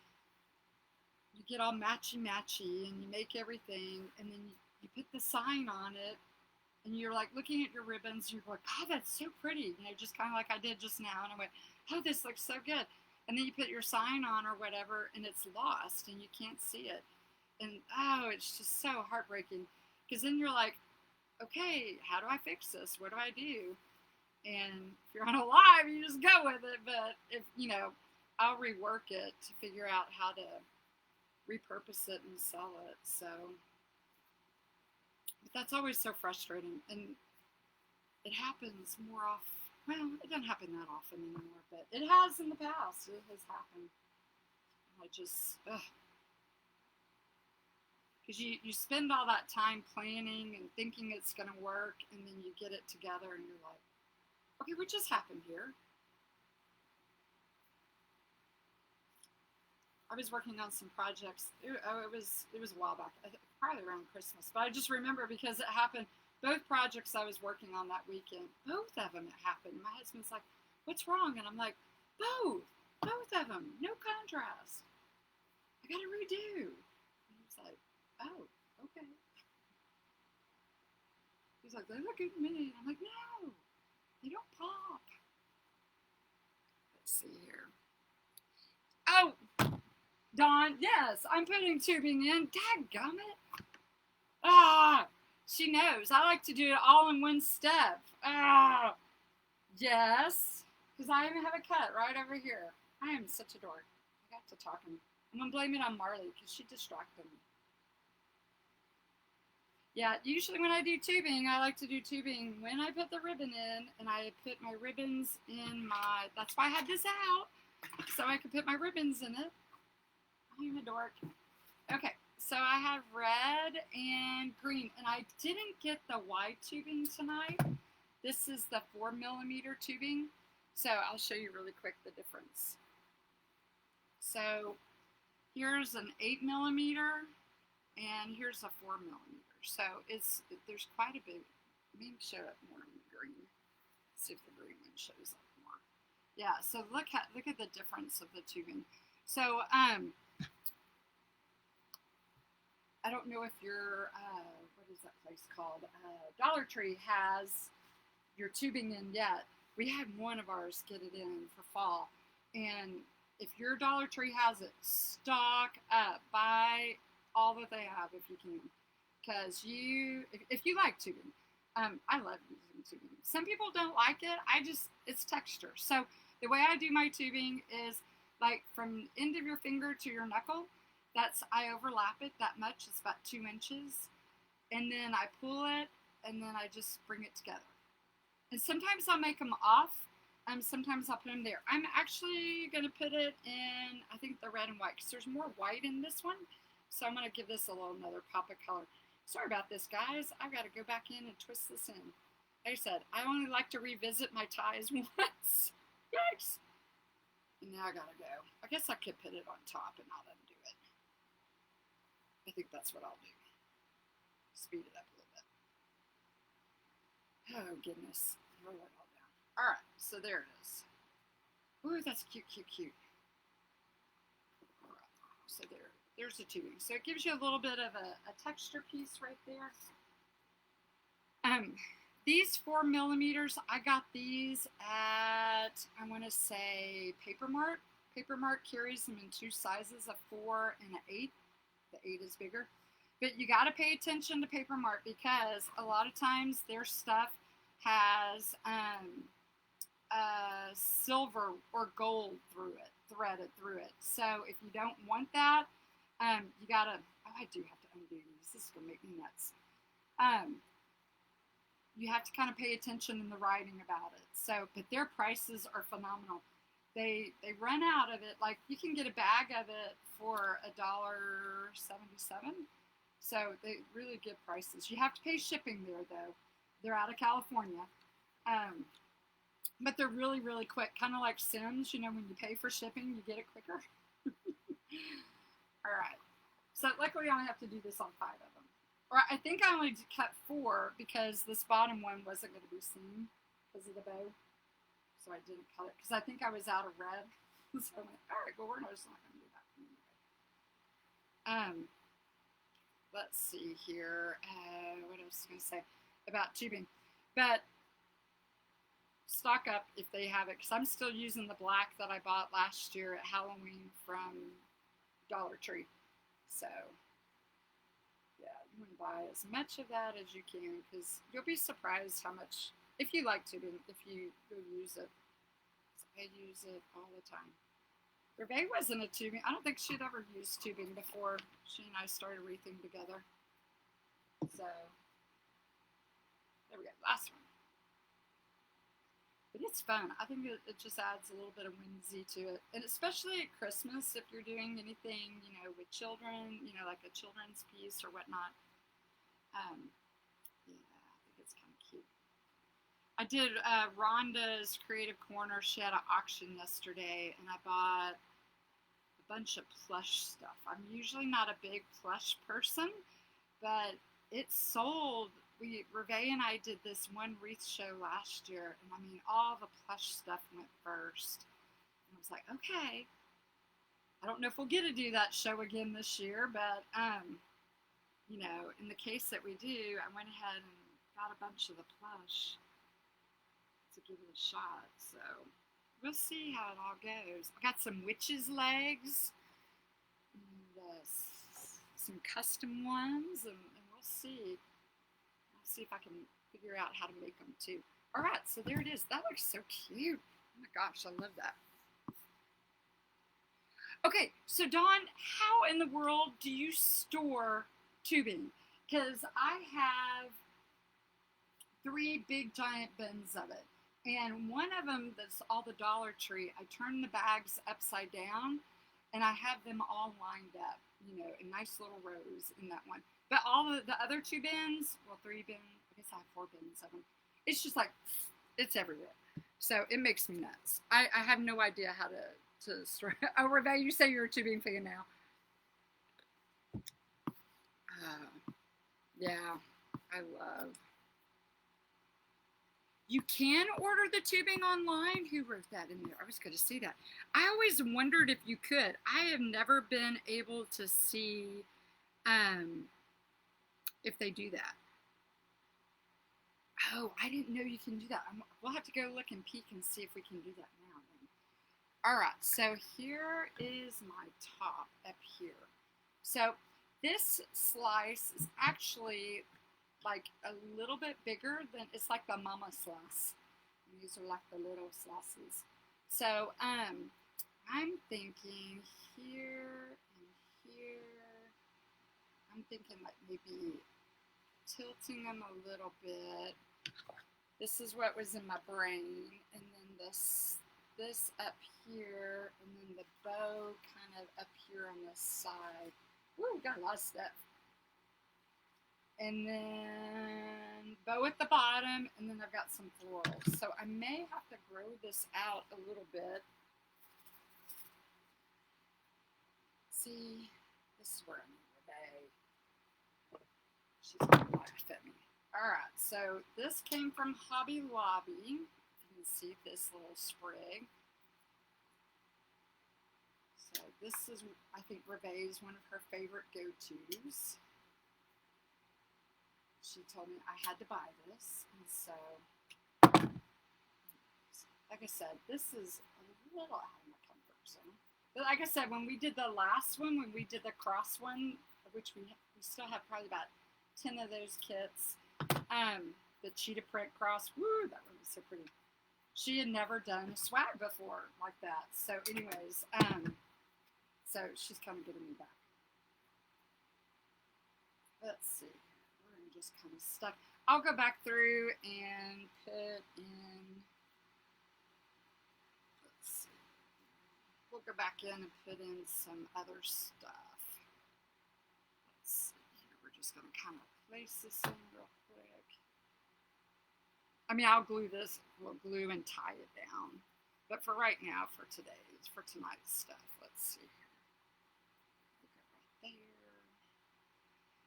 you get all matchy-matchy and you make everything, and then you put the sign on it, and you're like looking at your ribbons and you're going, God, that's so pretty, you know, just kind of like I did just now, and I went, oh, this looks so good. And then you put your sign on or whatever, and it's lost and you can't see it. And oh, it's just so heartbreaking, because then you're like, okay, how do I fix this? What do I do? And if you're on a live, you just go with it. But if, you know, I'll rework it to figure out how to repurpose it and sell it. So, but that's always so frustrating, and it happens more often. Well, it doesn't happen that often anymore, but it has in the past. It has happened. I just, because you spend all that time planning and thinking it's going to work, and then you get it together, and you're like, okay, what just happened here? I was working on some projects. It was a while back, probably around Christmas. But I just remember because it happened. Both projects I was working on that weekend, both of them it happened. My husband's like, "What's wrong?" And I'm like, both of them, no contrast. I got to redo." And he's like, "Oh, okay." He's like, "They look good to me." And I'm like, "No, they don't pop." Let's see here. Oh, Dawn, yes, I'm putting tubing in. Dadgummit. Ah, she knows. I like to do it all in one step. Ah, yes, because I even have a cut right over here. I am such a dork. I got to talking. I'm going to blame it on Marley because she distracted me. Yeah, usually when I do tubing, I like to do tubing when I put the ribbon in, and I put my ribbons in my, that's why I had this out, so I could put my ribbons in it. I'm a dork. Okay, so I have red and green, and I didn't get the wide tubing tonight. This is the 4mm tubing, so I'll show you really quick the difference. So here's an 8mm, and here's a 4mm. So there's quite a bit. Maybe show it more in the green. Let's see if the green one shows up more. Yeah, so look at the difference of the tubing. So I don't know if your, what is that place called? Dollar Tree has your tubing in yet. We had one of ours get it in for fall. And if your Dollar Tree has it, stock up. Buy all that they have if you can. Because if you like tubing, I love using tubing. Some people don't like it. It's texture. So the way I do my tubing is like from the end of your finger to your knuckle. I overlap it that much. It's about 2 inches. And then I pull it, and then I just bring it together. And sometimes I'll make them off. Sometimes I'll put them there. I'm actually going to put it in, I think, the red and white, because there's more white in this one. So I'm going to give this a little another pop of color. Sorry about this, guys. I've got to go back in and twist this in. Like I said, I only like to revisit my ties once. Yikes. And now I got to go. I guess I could put it on top and not undo it. I think that's what I'll do. Speed it up a little bit. Oh, goodness. Roll it all down. All right, so there it is. Ooh, that's cute, cute, cute. All right, so there's the tubing. So it gives you a little bit of a texture piece right there. These 4mm, I got these at, I want to say, Paper Mart. Paper Mart carries them in two sizes, a 4 and an 8. The 8 is bigger. But you got to pay attention to Paper Mart because a lot of times their stuff has silver or gold through it, threaded through it. So if you don't want that, you got to, oh, I do have to undo these. This is going to make me nuts. You have to kind of pay attention in the writing about it. So, but their prices are phenomenal. They run out of it. Like you can get a bag of it for $1.77. So they really good prices. You have to pay shipping there though. They're out of California. But they're really, really quick. Kind of like Sims, you know, when you pay for shipping, you get it quicker. All right. So luckily I only have to do this on 5 of them. Or I think I only cut 4 because this bottom one wasn't going to be seen because of the bow. So I didn't cut it because I think I was out of red. So I'm like, all right, well, we're just not going to do that anyway. Let's see here. What else was I going to say about tubing? But stock up if they have it because I'm still using the black that I bought last year at Halloween from Dollar Tree. So yeah, you want to buy as much of that as you can because you'll be surprised how much, if you like tubing, if you go use it. So I use it all the time. Rebecca wasn't a tubing. I don't think she'd ever used tubing before she and I started wreathing together. So there we go, last one. But it's fun. I think it just adds a little bit of whimsy to it. And especially at Christmas, if you're doing anything, you know, with children, you know, like a children's piece or whatnot. Yeah, I think it's kind of cute. I did Rhonda's Creative Corner. She had an auction yesterday, and I bought a bunch of plush stuff. I'm usually not a big plush person, but it sold. Reve and I did this one wreath show last year, and I mean, all the plush stuff went first. And I was like, okay, I don't know if we'll get to do that show again this year, but, you know, in the case that we do, I went ahead and got a bunch of the plush to give it a shot. So we'll see how it all goes. I got some witches' legs, and, some custom ones, and we'll see. See if I can figure out how to make them too. All right, so there it is. That looks so cute. Oh my gosh, I love that. Okay, so Dawn, how in the world do you store tubing? Because I have 3 big giant bins of it. And one of them that's all the Dollar Tree, I turn the bags upside down and I have them all lined up, you know, in nice little rows in that one. But all the other 2 bins, well, 3 bins, I guess I have 4 bins of them. It's just like, it's everywhere. So it makes me nuts. I have no idea how to store. Oh, Reve, you say you're a tubing fan now. Yeah, I love. You can order the tubing online. Who wrote that in there? I was going to see that. I always wondered if you could. I have never been able to see if they do that. Oh, I didn't know you can do that. We'll have to go look and peek and see if we can do that now. Then. All right, so here is my top up here. So this slice is actually like a little bit bigger than, it's like the mama slice. These are like the little slices. So I'm thinking here and here. I'm thinking like maybe tilting them a little bit. This is what was in my brain, and then this up here, and then the bow kind of up here on this side. Woo, got a lot of stuff. And then bow at the bottom, and then I've got some florals. So I may have to grow this out a little bit. See, this is where I need the bag. She's gonna laugh at me. Alright, so this came from Hobby Lobby. You can see this little sprig. So this is, I think, Reveille's one of her favorite go-tos. She told me I had to buy this, and so, like I said, this is a little out of my comfort zone. But like I said, when we did the last one, when we did the cross one, which we still have probably about 10 of those kits, the cheetah print cross, woo, that one was so pretty. She had never done a swag before like that. So anyways, so she's kind of getting me back. Let's see. We're just kind of stuck. I'll go back through and put in, let's see. We'll go back in and put in some other stuff. Let's see here. We're just going to kind of place this in real quick. I mean, I'll glue this, we'll glue and tie it down. But for right now, for today's, for tonight's stuff, let's see here. Look at right there.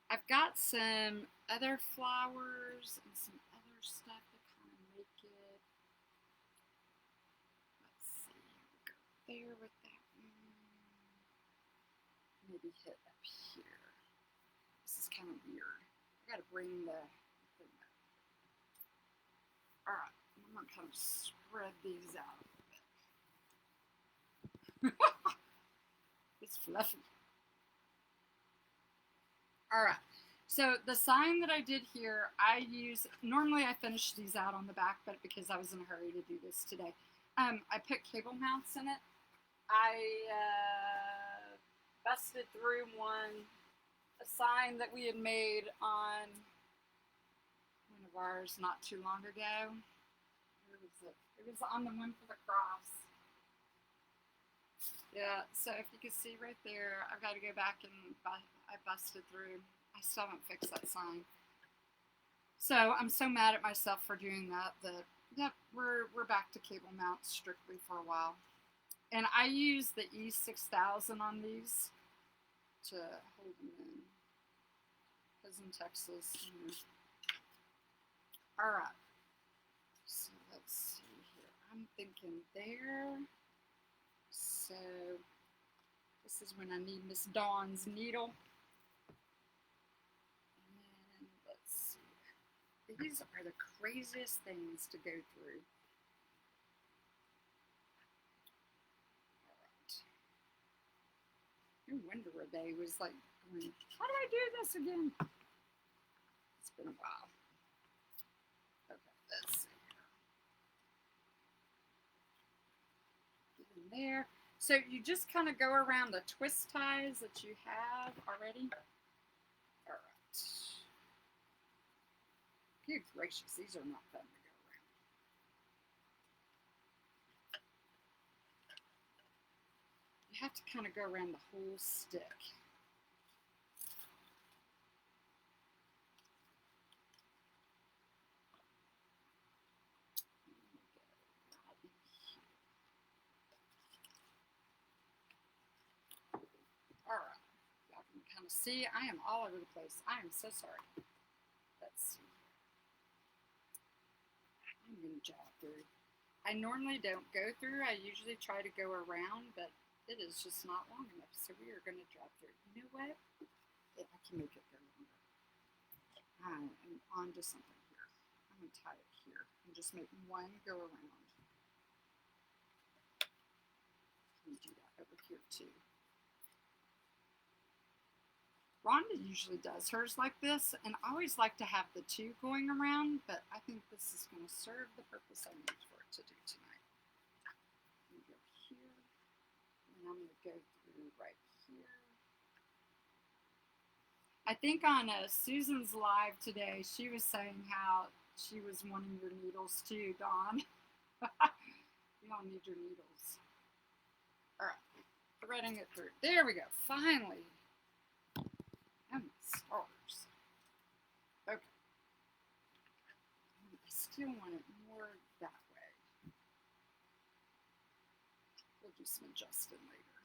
I've got some other flowers and some other stuff to kind of make it. Let's see, we'll go there with that one. Maybe hit up here. This is kind of weird. I gotta bring the thing up. Alright, I'm gonna kind of spread these out a little bit. It's fluffy. Alright, so the sign that I did here, normally I finish these out on the back, but because I was in a hurry to do this today, I put cable mounts in it. I busted through a sign that we had made on one of ours not too long ago. Where was it? It was on the one for the cross. Yeah, so if you can see right there, I've got to go back and I busted through. I still haven't fixed that sign. So I'm so mad at myself for doing that. Yep, we're back to cable mounts strictly for a while. And I use the E6000 on these to hold them in. Because in Texas, Alright. So let's see here. I'm thinking there. So this is when I need Miss Dawn's needle. And let's see. These are the craziest things to go through. Alright. No wonder Rebay was like going, how do I do this again? It's been a while. Okay, let's see here. Get in there. So you just kind of go around the twist ties that you have already. All right. Good gracious, these are not fun to go around. You have to kind of go around the whole stick. Alright, y'all can kind of see I am all over the place. I am so sorry. Let's see. I'm going to jab through. I normally don't go through. I usually try to go around, but it is just not long enough. So we are going to jab through. You know what? Yeah, I can make it go longer. I'm on to something here. I'm going to tie it here and just make one go around. Can do that over here too. Rhonda usually does hers like this, and I always like to have the two going around, but I think this is going to serve the purpose I need for it to do tonight. I'm going to go here, and I'm going to go through right here. I think on Susan's live today, she was saying how She was wanting your needles too, Dawn. You don't need your needles. All right, threading it through. There we go. Finally. And stars. Okay. I still want it more that way. We'll do some adjusting later.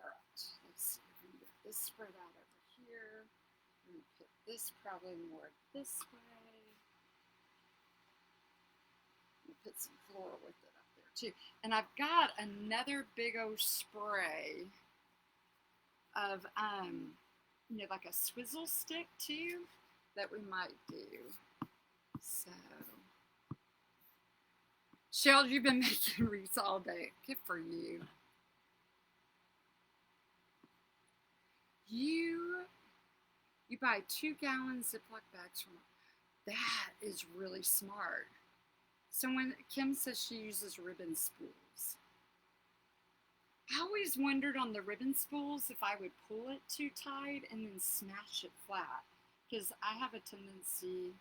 All right. Let's see if we can get this spread out over here. I'm going to put this probably more this way. Put some floral with it up there too. And I've got another big old spray of you know, like a swizzle stick too that we might do. So Shell, you've been making wreaths all day. Good for you. You buy 2 gallon Ziploc bags from, that is really smart. So when Kim says she uses ribbon spools, I always wondered on the ribbon spools if I would pull it too tight and then smash it flat. Because I have a tendency,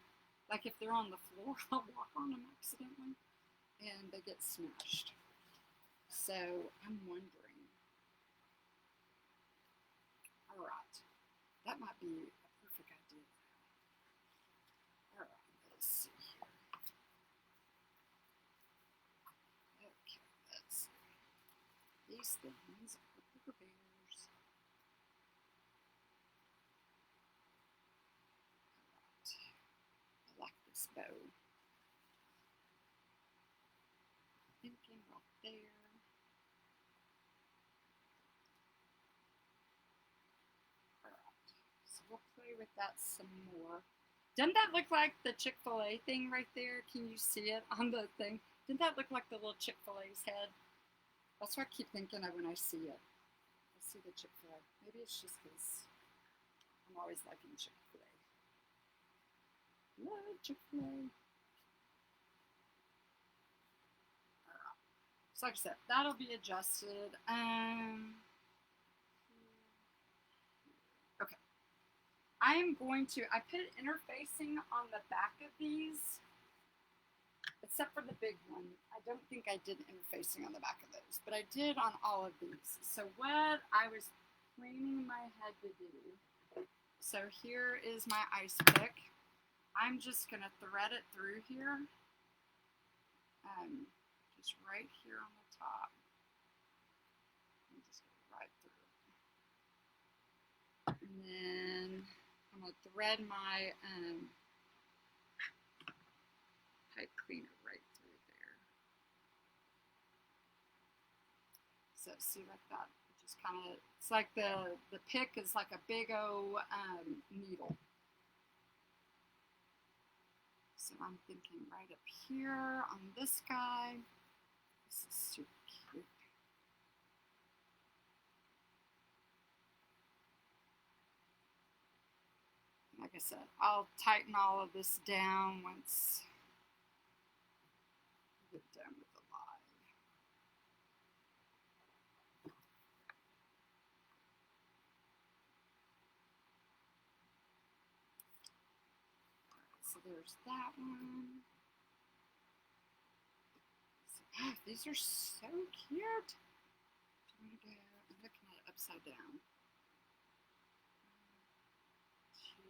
like if they're on the floor, I'll walk on them accidentally and they get smashed. So I'm wondering. All right, that might be a perfect idea. All right, let's see here. Okay, let's see. These things are Pepper Bears. All right, I like this bow. Thinking right there. Alright, so we'll play with that some more. Doesn't that look like the Chick-fil-A thing right there? Can you see it on the thing? Didn't that look like the little Chick-fil-A's head? That's what I keep thinking of when I see it. I see the Chick-fil-A. Maybe it's just because I'm always liking Chick-fil-A. Love Chick-fil-A. So like I said, that'll be adjusted. Okay. I am going to, I put interfacing on the back of these, except for the big one. I don't think I did interfacing on the back of those, but I did on all of these. So what I was planning in my head to do, so here is my ice pick. I'm just going to thread it through here. Just right here on the top. And just go right through. And then I'm going to thread my pipe cleaner right through there. So see like that, just kind of, it's like the pick is like a big old needle. So I'm thinking right up here on this guy. This is super cute. Like I said, I'll tighten all of this down once we get done with the line. Alright, so there's that one. Oh, these are so cute. I'm looking at it upside down. 1, 2,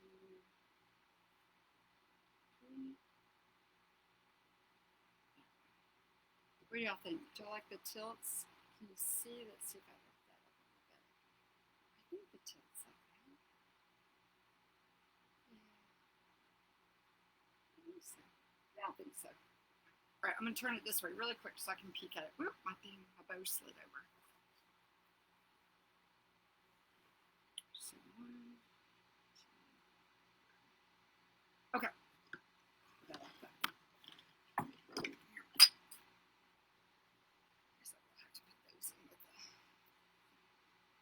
3. What do y'all think? Do you like the tilts? Can you see? Let's see if I lift that up a little bit. I think the tilts like that. Yeah. I think so. Yeah, I think so. All right, I'm going to turn it this way really quick so I can peek at it. Whoop, my bow slid over. So 1, 2. Okay.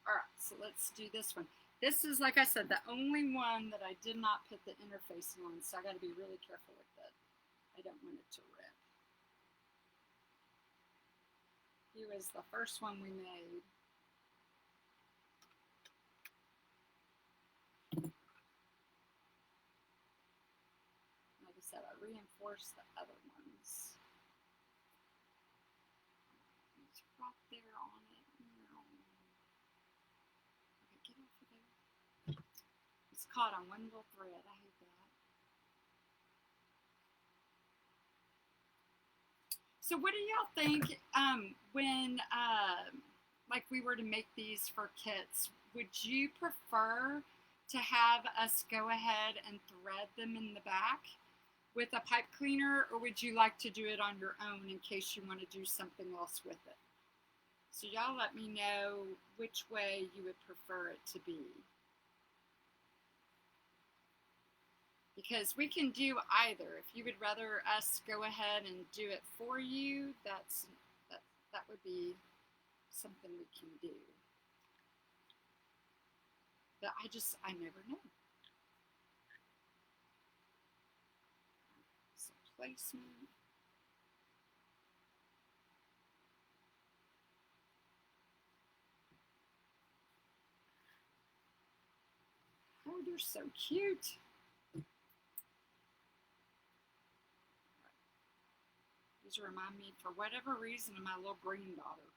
All right, so let's do this one. This is, like I said, the only one that I did not put the interfacing on, so I got to be really careful with it. I don't want it to rip. He was the first one we made. reinforce the other ones. It's right there on it. Okay, get off of there. It's caught on one little thread. I hate that. So what do y'all think when like we were to make these for kits? Would you prefer to have us go ahead and thread them in the back with a pipe cleaner, or would you like to do it on your own in case you want to do something else with it? So y'all let me know which way you would prefer it to be. Because we can do either. If you would rather us go ahead and do it for you, that would be something we can do. But I never know. So placement. Oh, they're so cute. These remind me, for whatever reason, of my little granddaughter.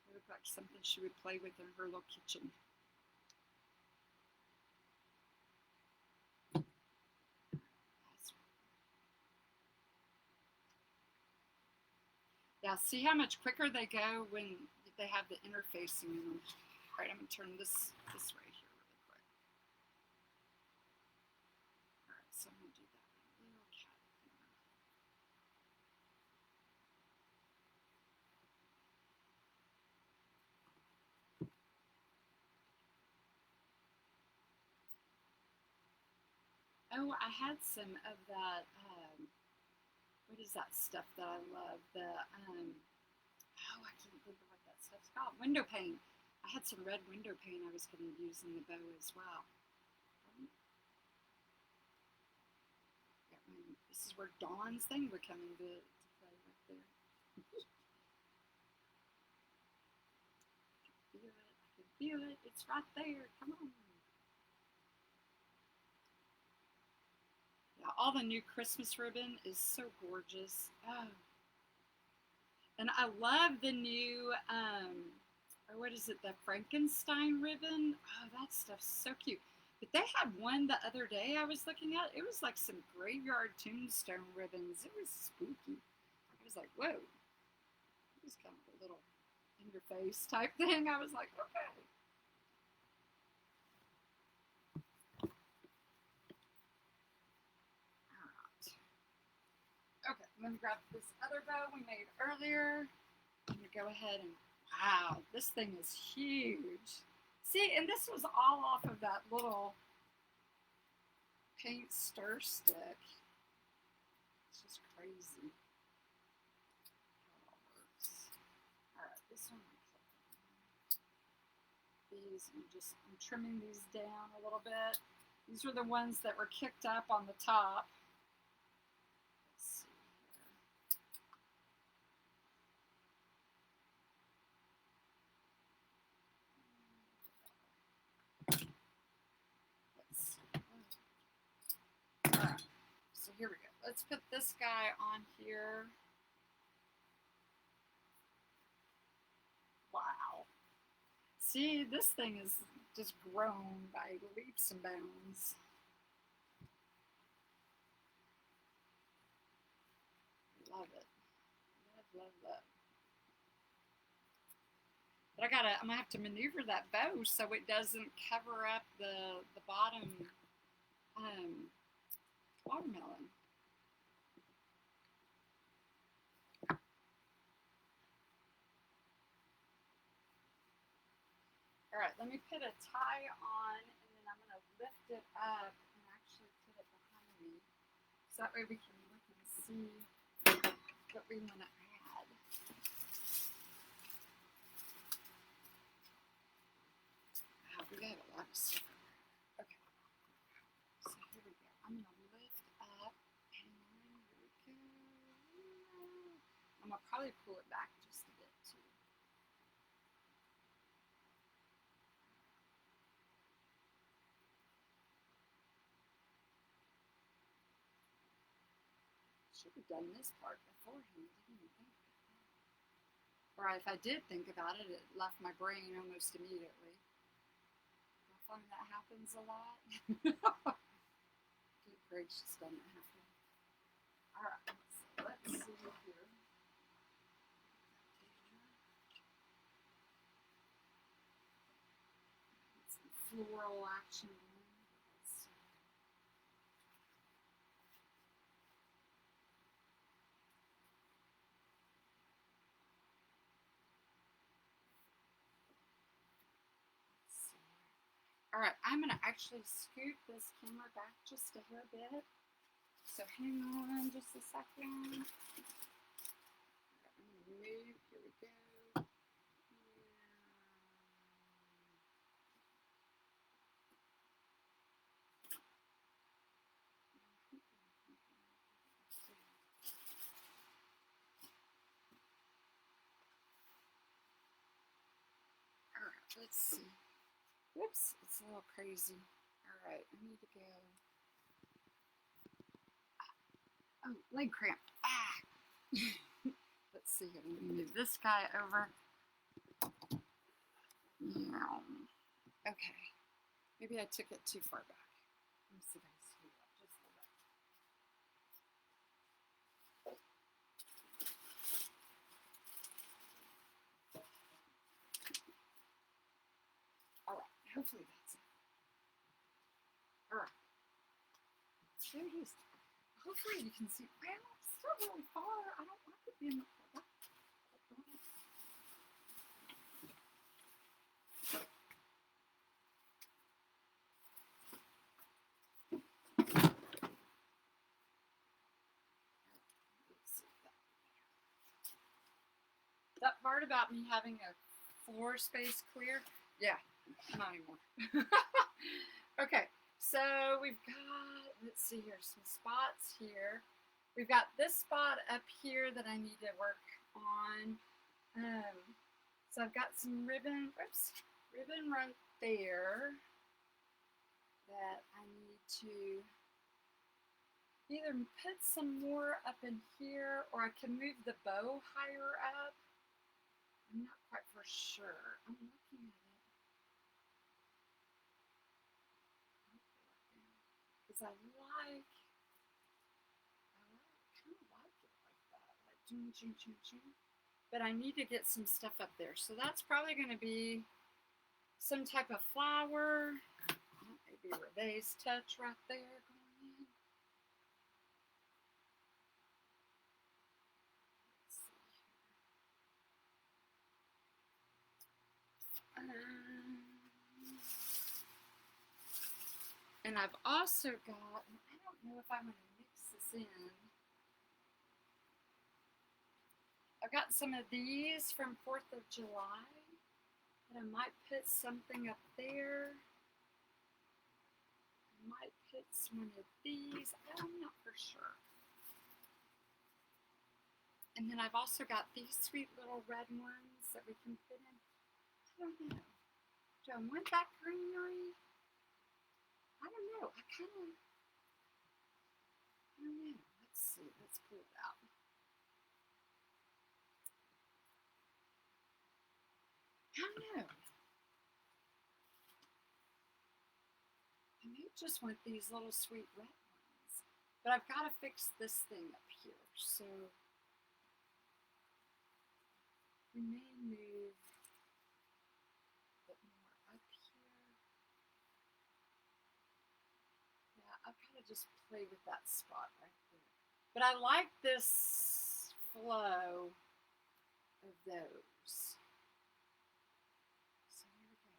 They look like something she would play with in her little kitchen. Yeah, see how much quicker they go when they have the interfacing in them. All right, I'm going to turn this right here really quick. All right, so I'm going to do that little cat here. Oh, I had some of that, what is that stuff that I love? The, oh, I can't think of what that stuff's called. Window pane. I had some red window pane I was going to use in the bow as well. This is where Dawn's thing would come into play right there. I can feel it. It's right there. Come on. Yeah, all the new Christmas ribbon is so gorgeous. Oh. And I love the new, or what is it, the Frankenstein ribbon? Oh, that stuff's so cute. But they had one the other day I was looking at. It was like some graveyard tombstone ribbons. It was spooky. I was like, whoa. It was kind of a little in your face type thing. I was like, okay. Okay, I'm going to grab this other bow we made earlier. I'm going to go ahead and, wow, this thing is huge. See, and this was all off of that little paint stir stick. It's just crazy how it all works. All right, this one, these, I'm trimming these down a little bit. These were the ones that were kicked up on the top. So here we go. Let's put this guy on here. Wow. See, this thing is just grown by leaps and bounds. Love it. Love, love, love. But I'm gonna have to maneuver that bow so it doesn't cover up the bottom watermelon. All right, let me put a tie on, and then I'm going to lift it up and actually put it behind me. So that way we can look and see what we want to add. Wow, we got a lot of stuff. Okay, so here we go. I'm going to lift up, and here we go. I'm going to probably pull it back just a bit too. should have done this part beforehand. Didn't even think about that. Or if I did think about it, it left my brain almost immediately. I find that happens a lot. Good gracious, doesn't it happen? All right, so let's see here. Get some floral action going. Let's see. All right, I'm going to actually scoot this camera back just a hair bit. So hang on just a second. I'm going to move. Here we go. All right, let's see. Whoops, it's a little crazy. All right, I need to go. Oh, leg cramp. Ah. Let's see. I'm going to move this guy over. Okay. Maybe I took it too far back. Let me see if I can scoot up just a little bit. All right. Hopefully that's it. All right. There it is. Hopefully you can see. Well, it's still really far. I don't want to be in the far. That part about me having a floor space clear, yeah, not anymore. Okay, so we've got, let's see here, some spots here. We've got this spot up here that I need to work on. So I've got some ribbon, ribbon right there that I need to either put some more up in here, or I can move the bow higher up. I'm not quite for sure. I'm looking at it. Because I kind of like it like that. Like ching, ching, ching, ching. But I need to get some stuff up there. So that's probably going to be some type of flower. Maybe Reve's touch right there going in. Let's see here. And I've also got, I don't know if I'm going to mix this in. I've got some of these from 4th of July. And I might put something up there. I might put one of these. I'm not for sure. And then I've also got these sweet little red ones that we can put in. I don't know. Do I want that greenery? I don't know. I don't know. Let's see. Let's pull it out. I don't know. I may just want these little sweet red ones. But I've got to fix this thing up here. So we may move a bit more up here. Yeah, I've got to just play with that spot right there. But I like this flow of those. So here we go.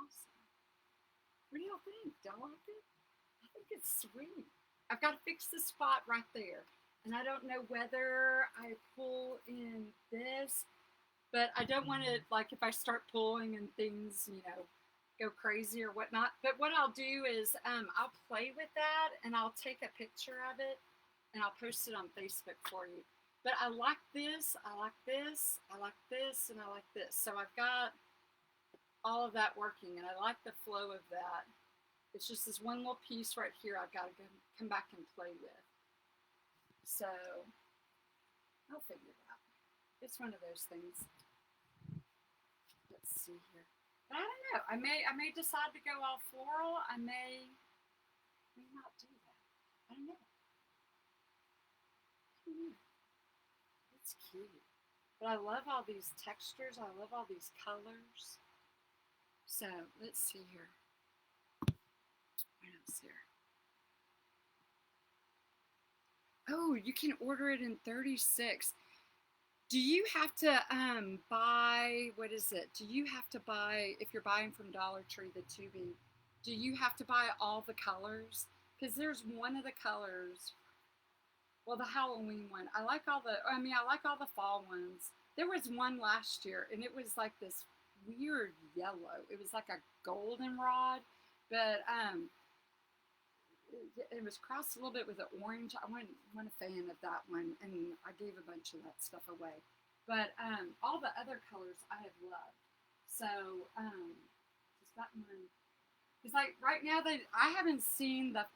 Awesome. What do y'all think? Do y'all like it? I think it's sweet. I've got to fix the spot right there. And I don't know whether I pull in this, but I don't want to, like, if I start pulling and things, you know, go crazy or whatnot. But what I'll do is I'll play with that and I'll take a picture of it and I'll post it on Facebook for you. But I like this, I like this, I like this, and I like this. So I've got all of that working and I like the flow of that. It's just this one little piece right here I've got to come back and play with. So I'll figure it out. It's one of those things. Let's see here. But I don't know. I may decide to go all floral. I may not do that. I don't know. It's cute. But I love all these textures. I love all these colors. So let's see here. What else here? Oh, you can order it in 36. Do you have to buy, what is it? Do you have to buy, if you're buying from Dollar Tree, the tubing, do you have to buy all the colors? Because there's one of the colors, well, the Halloween one. I like all the fall ones. There was one last year, and it was like this weird yellow. It was like a goldenrod, but it was crossed a little bit with an orange. I wasn't a fan of that one, and I gave a bunch of that stuff away. But all the other colors I have loved. So just that one. It's like right now I haven't seen the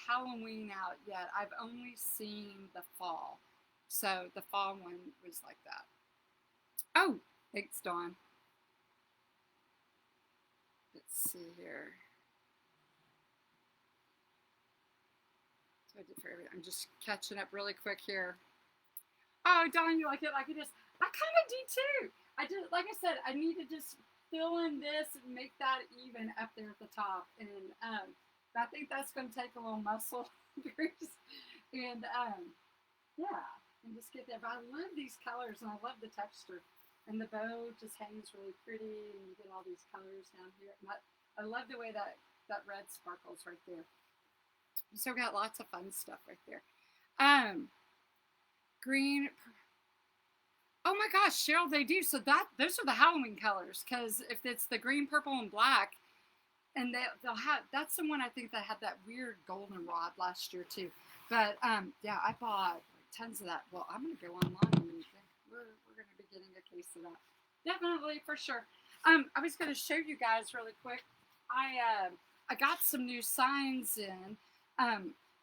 Halloween out yet. I've only seen the fall. So the fall one was like that. Oh, thanks, Dawn. Let's see here. So I did for everything. I'm just catching up really quick here. Oh, Dawn, you like it? I kind of do too. I just, like I said, I need to just fill in this and make that even up there at the top. And I think that's going to take a little muscle grease. And yeah, and just get there. But I love these colors and I love the texture. And the bow just hangs really pretty, and you get all these colors down here. And I love the way that red sparkles right there. So got lots of fun stuff right there. Green. Oh my gosh, Cheryl, they do. So those are the Halloween colors, because if it's the green, purple, and black, and they'll have, that's the one I think that had that weird goldenrod last year too. But yeah, I bought tons of that. Well, I'm gonna go online and we're gonna be getting a case of that. Definitely, for sure. I was gonna show you guys really quick. I got some new signs in.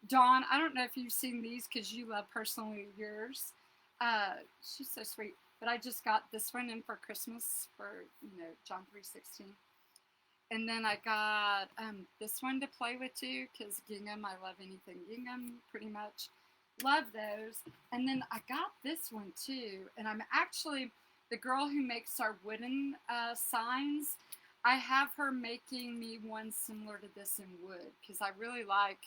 Dawn, I don't know if you've seen these because you love Personally Yours. She's so sweet. But I just got this one in for Christmas for, John 3:16. And then I got this one to play with too, because gingham, I love anything gingham pretty much. Love those. And then I got this one too. And I'm actually, the girl who makes our wooden signs, I have her making me one similar to this in wood, because I really like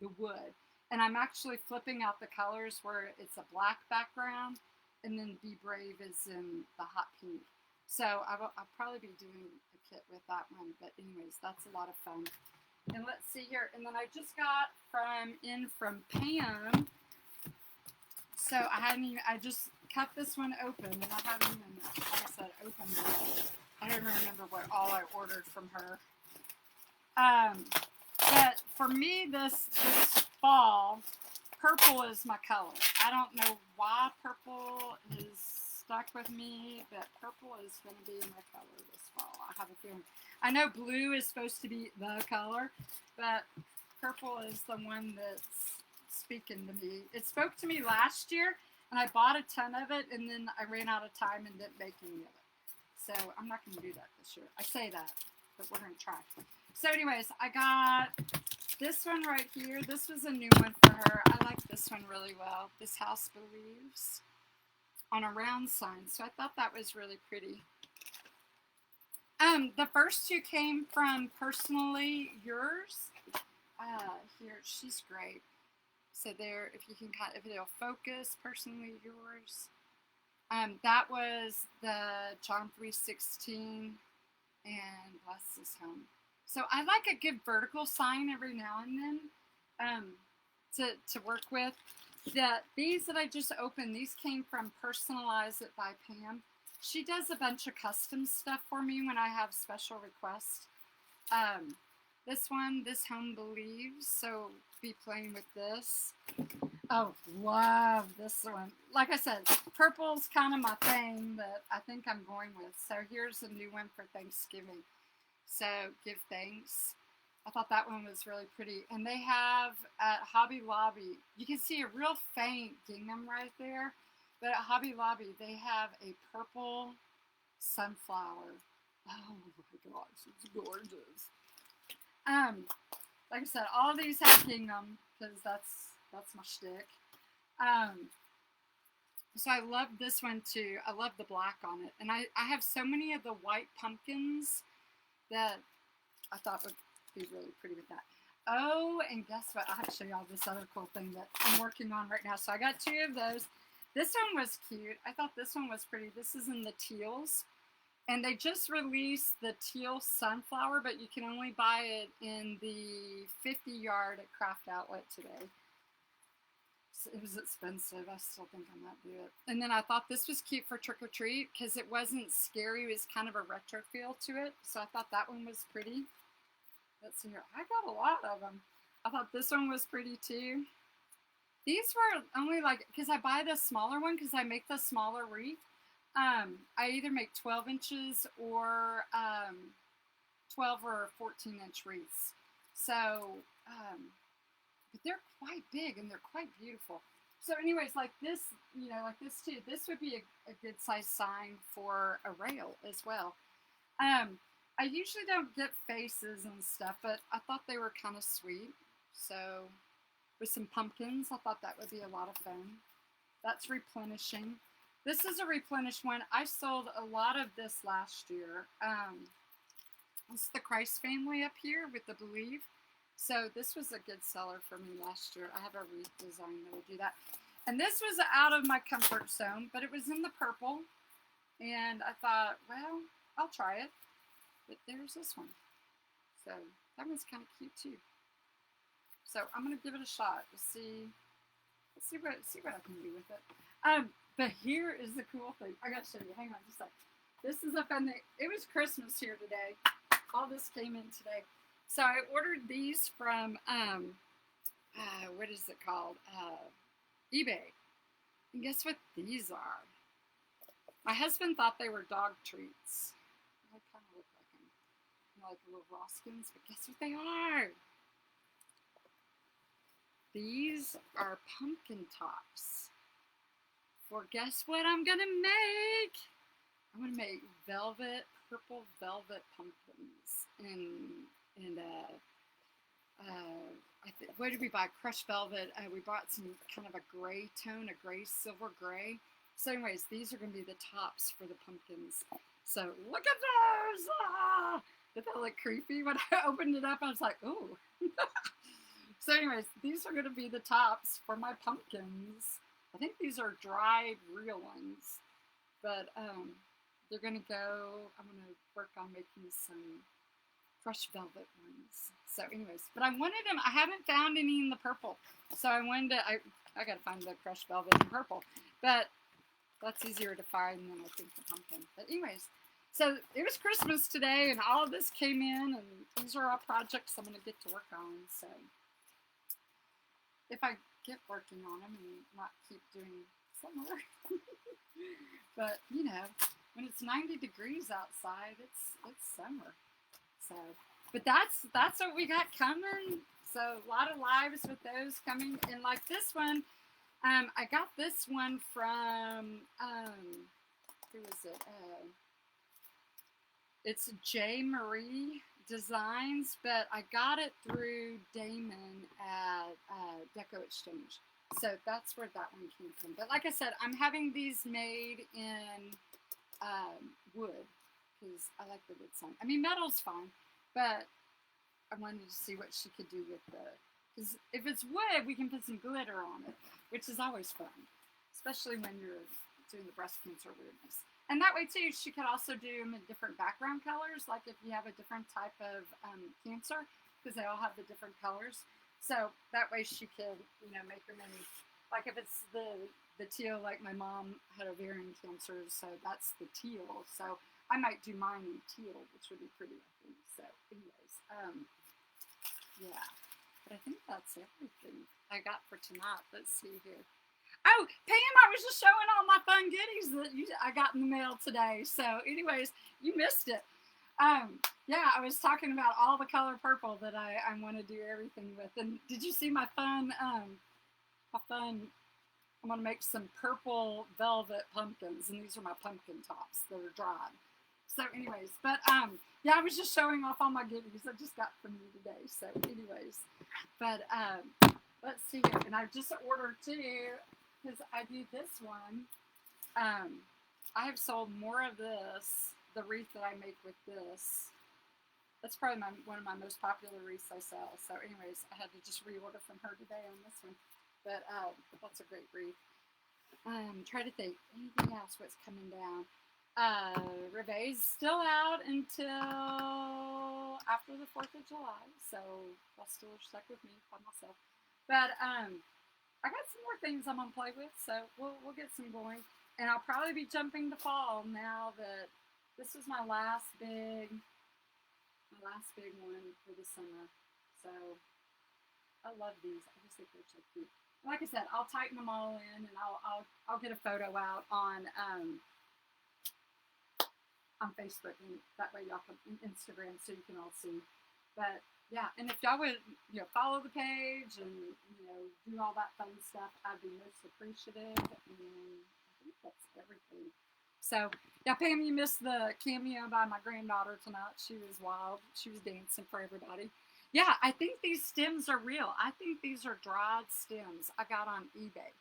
the wood. And I'm actually flipping out the colors where it's a black background, and then Be Brave is in the hot pink. So I'll probably be doing a kit with that one. But anyways, that's a lot of fun. And let's see here. And then I just got from Pam. So I just cut this one open, and I haven't even, like I said, opened it. I don't remember what all I ordered from her. But for me, this fall, purple is my color. I don't know why purple is stuck with me, but purple is going to be my color this fall. I have a feeling. I know blue is supposed to be the color, but purple is the one that's speaking to me. It spoke to me last year, and I bought a ton of it, and then I ran out of time and didn't make any of it. So I'm not going to do that this year. I say that, but we're going to try. So anyways, I got this one right here. This was a new one for her. I like this one really well. This House Believes, on a round sign. So I thought that was really pretty. The first two came from Personally Yours. Here, she's great. So there, if it'll focus, Personally Yours. That was the John 3:16 and Bless His Home. So I like a good vertical sign every now and then to work with. These that I just opened, these came from Personalize It by Pam. She does a bunch of custom stuff for me when I have special requests. This one, This Home Believes, so be playing with this. Oh, love this one. Like I said, purple's kind of my thing that I think I'm going with. So here's a new one for Thanksgiving. So give thanks. I thought that one was really pretty. And they have at Hobby Lobby, you can see a real faint gingham right there. But at Hobby Lobby, they have a purple sunflower. Oh my gosh, it's gorgeous. Like I said, all these have gingham because that's my shtick. So I love this one too. I love the black on it. And I have so many of the white pumpkins that I thought would be really pretty with that. Oh, and guess what? I have to show y'all this other cool thing that I'm working on right now. So I got 2 of those. This one was cute. I thought this one was pretty. This is in the teals. And they just released the teal sunflower, but you can only buy it in the 50 yard at Craft Outlet today. So it was expensive. I still think I might do it. And then I thought this was cute for trick or treat because it wasn't scary. It was kind of a retro feel to it. So I thought that one was pretty. Let's see here. I got a lot of them. I thought this one was pretty too. These were only like, because I buy the smaller one because I make the smaller wreath. I either make 12 inches or 12 or 14 inch wreaths. So, but they're quite big and they're quite beautiful. So anyways, like this, you know, like this too, this would be a good size sign for a rail as well. I usually don't get faces and stuff, but I thought they were kind of sweet. So with some pumpkins, I thought that would be a lot of fun. That's replenishing. This is a replenished one. I sold a lot of this last year. It's the Christ family up here with the Believe. So this was a good seller for me last year. I have a wreath design that will do that. And this was out of my comfort zone, but it was in the purple. And I thought, well, I'll try it. But there's this one. So that one's kind of cute too. So I'm gonna give it a shot to see. Let's see what I can do with it. But here is the cool thing. I gotta show you. Hang on just a sec. This is a fun thing. It was Christmas here today. All this came in today. So I ordered these from what is it called? eBay. And guess what these are? My husband thought they were dog treats. They kind of look like them. Like little Roskins, but guess what they are? These are pumpkin tops. For guess what I'm gonna make? I'm gonna make purple velvet pumpkins, and where did we buy? Crushed velvet. We bought some kind of a gray tone, a gray silver gray. So, anyways, these are gonna be the tops for the pumpkins. So look at those! Ah! Did that look creepy? When I opened it up, I was like, ooh. So, anyways, these are gonna be the tops for my pumpkins. I think these are dried real ones, but they're gonna go. I'm gonna work on making some crushed velvet ones. So, anyways, but I wanted them. I haven't found any in the purple, so I wanted to. I gotta find the crushed velvet in purple, but that's easier to find than I think the pumpkin. But anyways, so it was Christmas today, and all of this came in, and these are all projects I'm gonna get to work on. So, if I get working on them and not keep doing summer. But you know, when it's 90 degrees outside, it's summer. So, but that's what we got coming. So a lot of lives with those coming, and like this one, I got this one from who is it? It's J. Marie Designs, but I got it through Damon at Deco Exchange. So that's where that one came from. But like I said, I'm having these made in wood because I like the wood sign. I mean, metal's fine, but I wanted to see what she could do with because if it's wood, we can put some glitter on it, which is always fun, especially when you're doing the breast cancer weirdness. And that way, too, she could also do them in different background colors, like if you have a different type of cancer, because they all have the different colors. So that way she could, you know, make them in, like if it's the teal, like my mom had ovarian cancer, so that's the teal. So I might do mine in teal, which would be pretty, I think. So anyways, yeah. But I think that's everything I got for tonight. Let's see here. Oh, Pam, I was just showing all my fun goodies that I got in the mail today. So anyways, you missed it. Yeah, I was talking about all the color purple that I want to do everything with. And did you see my fun, I'm going to make some purple velvet pumpkins, and these are my pumpkin tops that are dried. So anyways, but yeah, I was just showing off all my goodies I just got from you today. So anyways, but let's see here. And I just ordered too, because I do this one. I have sold more of this, the wreath that I make with this. That's probably one of my most popular wreaths I sell. So anyways, I had to just reorder from her today on this one. But that's a great wreath. Try to think anything else what's coming down. Reveille's still out until after the 4th of July, so y'all still are stuck with me by myself. But I got some more things I'm gonna play with, so we'll get some going. And I'll probably be jumping to fall now that this is my last big one for the summer. So I love these. I just think they're so cute. Like I said, I'll tighten them all in, and I'll get a photo out on Facebook, and that way y'all can Instagram so you can all see. But yeah, and if y'all would follow the page and do all that fun stuff, I'd be most appreciative. And I think that's everything. So yeah, Pam, you missed the cameo by my granddaughter tonight. She was wild. She was dancing for everybody. Yeah, I think these stems are real. I think these are dried stems I got on eBay.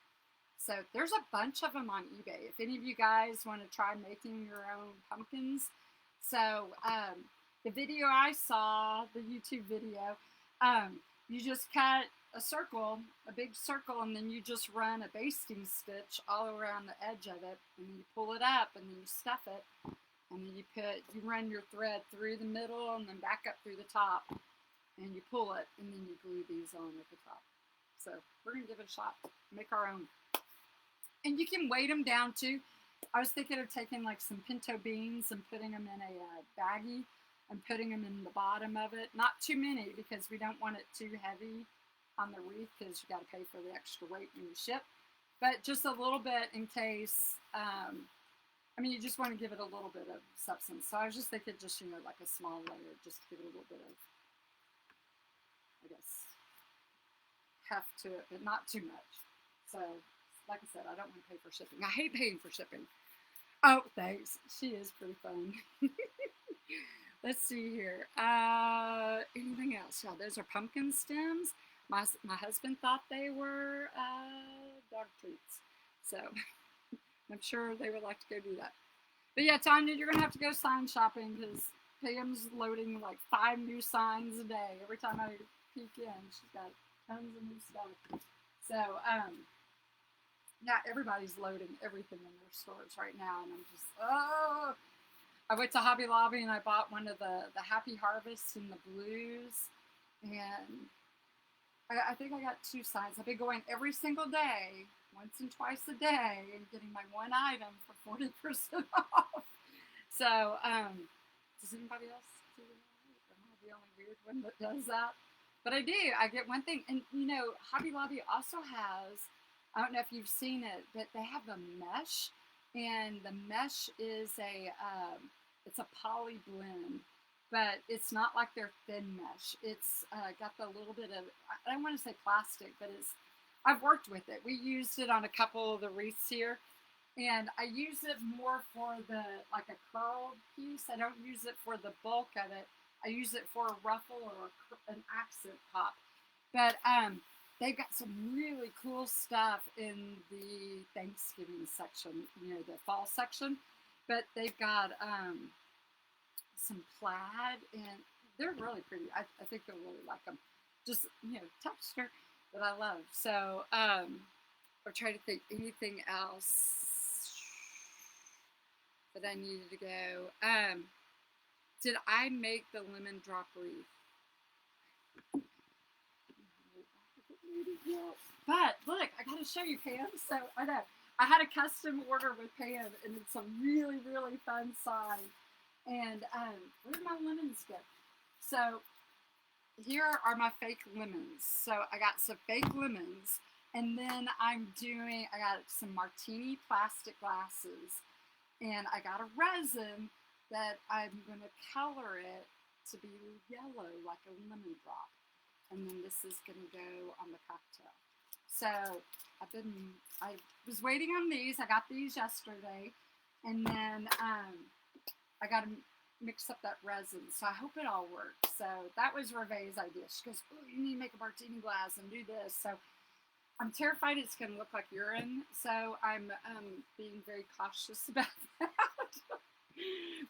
So there's a bunch of them on eBay. If any of you guys want to try making your own pumpkins. So the video I saw, the YouTube video, you just cut a circle, a big circle, and then you just run a basting stitch all around the edge of it, and then you pull it up, and then you stuff it, and then you run your thread through the middle and then back up through the top, and you pull it, and then you glue these on at the top. So we're going to give it a shot. Make our own. And you can weight them down too. I was thinking of taking like some pinto beans and putting them in a baggie and putting them in the bottom of it. Not too many because we don't want it too heavy on the wreath because you got to pay for the extra weight when you ship. But just a little bit in case, you just want to give it a little bit of substance. So I was just thinking just, like a small layer, just to give it a little bit of, I guess, heft to it, but not too much. So, like I said, I don't want to pay for shipping. I hate paying for shipping. Oh, thanks. She is pretty fun. Let's see here. Anything else? Yeah, those are pumpkin stems. My husband thought they were dog treats. So I'm sure they would like to go do that. But yeah, Tanya, you're going to have to go sign shopping because Pam's loading like 5 new signs a day. Every time I peek in, she's got tons of new stuff. So, yeah, everybody's loading everything in their stores right now, and I'm just, oh. I went to Hobby Lobby and I bought one of the Happy Harvests in the blues, and I think I got 2 signs. I've been going every single day, once and twice a day, and getting my one item for 40% off. So, does anybody else do that? Am I the only weird one that does that? But I do. I get one thing, and Hobby Lobby also has, I don't know if you've seen it, but they have a mesh, and the mesh is it's a poly blend, but it's not like their thin mesh. It's got the little bit of, I don't want to say plastic, but I've worked with it. We used it on a couple of the wreaths here, and I use it more for like a curled piece. I don't use it for the bulk of it. I use it for a ruffle or an accent pop. But they've got some really cool stuff in the Thanksgiving section, the fall section. But they've got some plaid, and they're really pretty. I think you'll really like them. Just, texture that I love. So I'm trying to think anything else that I needed to go. Did I make the lemondrop wreath? But look, I gotta show you, Pam. So I know I had a custom order with Pam, and it's a really, really fun sign. And where'd my lemons go? So here are my fake lemons. So I got some fake lemons, and then I got some martini plastic glasses, and I got a resin that I'm gonna color it to be yellow, like a lemon drop. And then this is going to go on the cocktail. So I was waiting on these. I got these yesterday. And then I got to mix up that resin. So I hope it all works. So that was Reve's idea. She goes, oh, you need to make a martini glass and do this. So I'm terrified it's going to look like urine. So I'm being very cautious about that.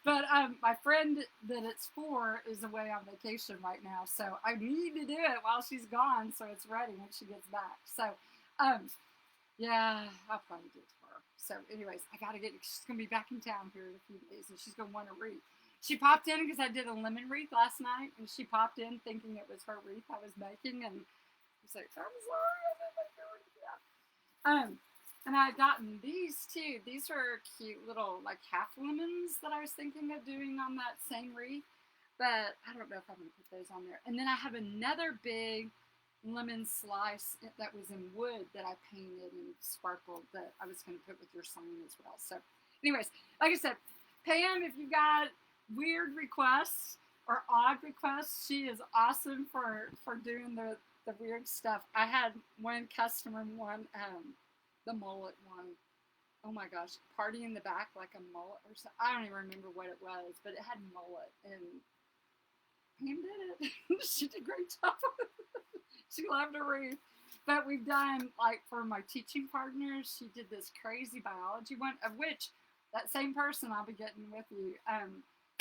But my friend that it's for is away on vacation right now, so I need to do it while she's gone, so it's ready when she gets back. So, yeah, I'll probably do it tomorrow. So, anyways, I gotta get. She's gonna be back in town here in a few days, and she's gonna want a wreath. She popped in because I did a lemon wreath last night, and she popped in thinking it was her wreath I was making, and I was like, I'm sorry, I didn't make your wreath yet. And I had gotten these too. These are cute little like half lemons that I was thinking of doing on that same wreath. But I don't know if I'm going to put those on there. And then I have another big lemon slice that was in wood that I painted and sparkled that I was going to put with your sign as well. So anyways, like I said, Pam, if you got weird requests or odd requests, she is awesome for doing the weird stuff. I had one customer the mullet one. Oh my gosh, party in the back like a mullet or something. I don't even remember what it was, but it had mullet, and Pam did it. She did a great job. She loved her wreath. But we've done, like, for my teaching partners, she did this crazy biology one, of which that same person I'll be getting with you,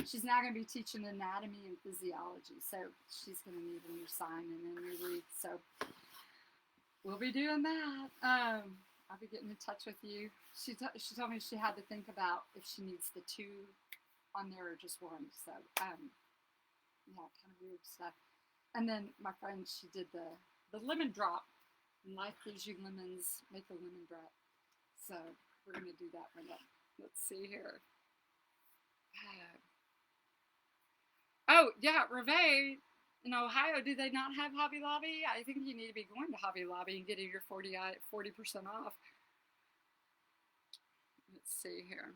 she's now going to be teaching anatomy and physiology, so she's going to need a new sign and a new wreath, so we'll be doing that. I'll be getting in touch with you. She told me she had to think about if she needs the two on there or just one. So, yeah, kind of weird stuff. And then my friend, she did the lemon drop. Life gives you lemons, make a lemon drop. So we're going to do that one. Let's see here. Oh, yeah, Reve. In Ohio, do they not have Hobby Lobby? I think you need to be going to Hobby Lobby and getting your 40% off. Let's see here.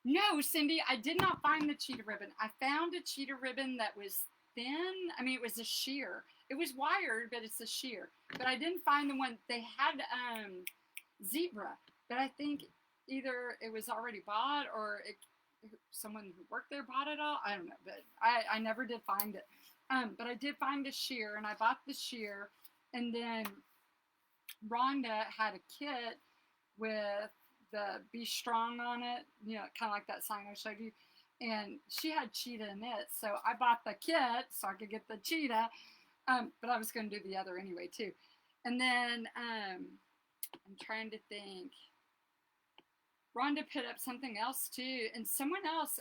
No, Cindy, I did not find the cheetah ribbon. I found a cheetah ribbon that was thin. I mean, it was a sheer. It was wired, but it's a sheer. But I didn't find the one. They had zebra, but I think either it was already bought or someone who worked there bought it all. I don't know, but I never did find it. But I did find a sheer, and I bought the sheer, and then Rhonda had a kit with the Be Strong on it, you know, kind of like that sign I showed you, and she had cheetah in it, so I bought the kit so I could get the cheetah, but I was going to do the other anyway too. And then I'm trying to think. Rhonda put up something else too, and someone else,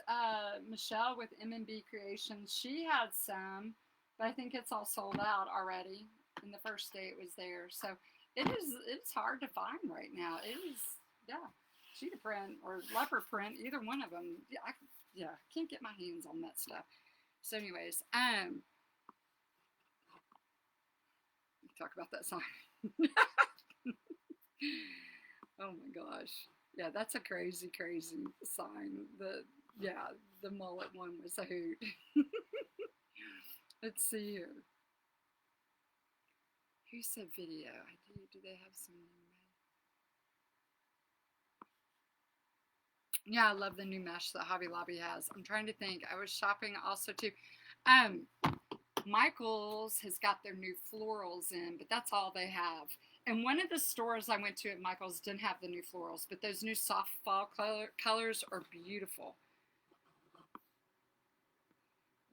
Michelle with M&B Creations, she had some, but I think it's all sold out already. And the first day it was there, so it's hard to find right now. It is, yeah, cheetah print or leopard print, either one of them. Yeah, I can't get my hands on that stuff. So, anyways, talk about that sign. Oh my gosh. Yeah, that's a crazy, crazy sign. The mullet one was a hoot. Let's see here. Who said video? Do they have some new mesh? Yeah, I love the new mesh that Hobby Lobby has. I'm trying to think. I was shopping also too. Michael's has got their new florals in, but that's all they have. And one of the stores I went to at Michael's didn't have the new florals, but those new soft fall colors are beautiful.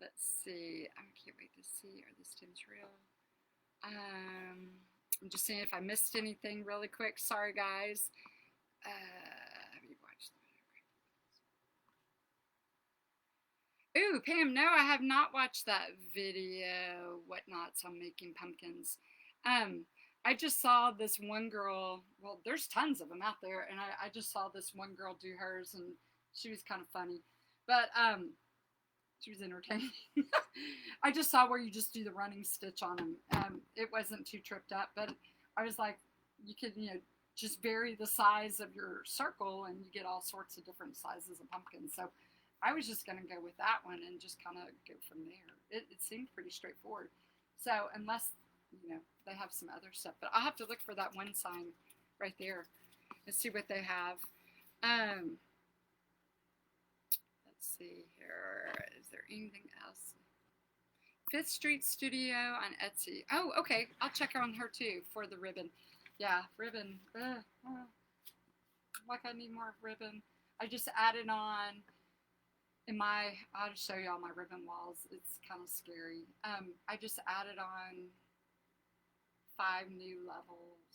Let's see. I can't wait to see. Are the stems real? I'm just seeing if I missed anything really quick. Sorry, guys. Have you watched that? Ooh, Pam, no, I have not watched that video. Whatnots on making pumpkins. I just saw this one girl, well, there's tons of them out there, and I just saw this one girl do hers, and she was kind of funny, but she was entertaining. I just saw where you just do the running stitch on them. It wasn't too tripped up, but I was like, you could, just vary the size of your circle and you get all sorts of different sizes of pumpkins. So I was just going to go with that one and just kind of go from there. It seemed pretty straightforward. So unless, they have some other stuff, but I'll have to look for that one sign right there and see what they have. Let's see here. Is there anything else? Fifth Street Studio on Etsy. Oh, okay. I'll check on her too for the ribbon. Yeah, ribbon. Like I need more ribbon. I just added on I'll just show you all my ribbon walls. It's kind of scary. I just added on 5 new levels.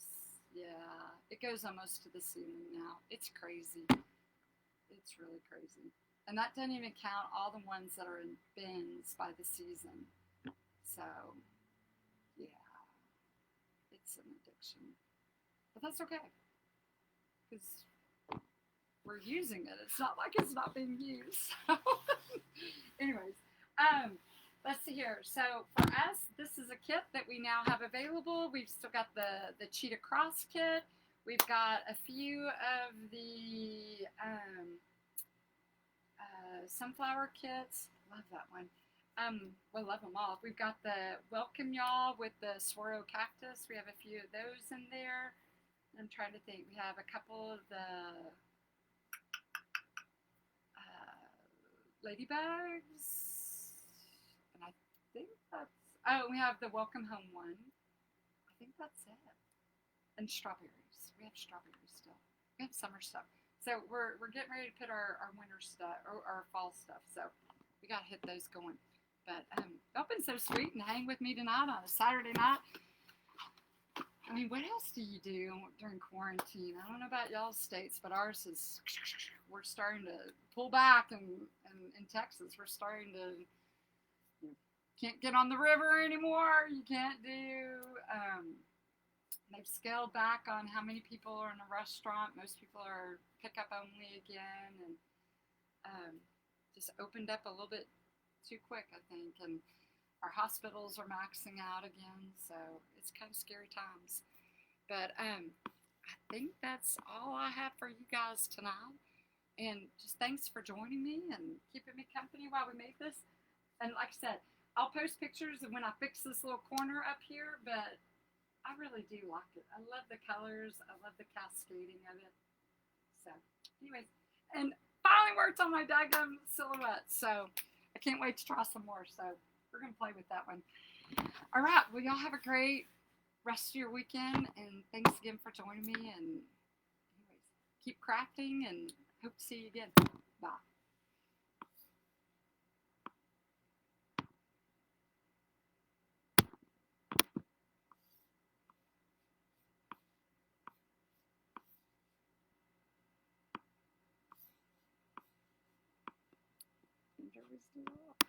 Yeah, it goes almost to the ceiling now. It's crazy. It's really crazy. And that doesn't even count all the ones that are in bins by the season. So, yeah, it's an addiction. But that's okay. Because we're using it. It's not like it's not being used. So, anyways, let's see here. So for us, this is a kit that we now have available. We've still got the Cheetah Cross kit. We've got a few of the sunflower kits. Love that one. We'll love them all. We've got the Welcome Y'all with the Swirl Cactus. We have a few of those in there. I'm trying to think. We have a couple of the ladybugs. And I think we have the Welcome Home one. I think that's it. And strawberries. We have strawberries still. We have summer stuff. So we're getting ready to put our winter stuff, or our fall stuff. So we got to hit those going. But y'all been so sweet and hang with me tonight on a Saturday night. I mean, what else do you do during quarantine? I don't know about y'all's states, but ours is, we're starting to pull back, and in Texas, we're starting to, can't get on the river anymore. You can't do, they've scaled back on how many people are in a restaurant. Most people are pickup only again, and just opened up a little bit too quick, I think, and our hospitals are maxing out again, so it's kind of scary times. But I think that's all I have for you guys tonight. And just thanks for joining me and keeping me company while we make this. And like I said, I'll post pictures of when I fix this little corner up here, but I really do like it. I love the colors. I love the cascading of it. So anyways, and finally worked on my daggum silhouette, so I can't wait to try some more. So we're going to play with that one. All right. Well, y'all have a great rest of your weekend. And thanks again for joining me. And anyways, keep crafting and hope to see you again. Bye. Enjoy this.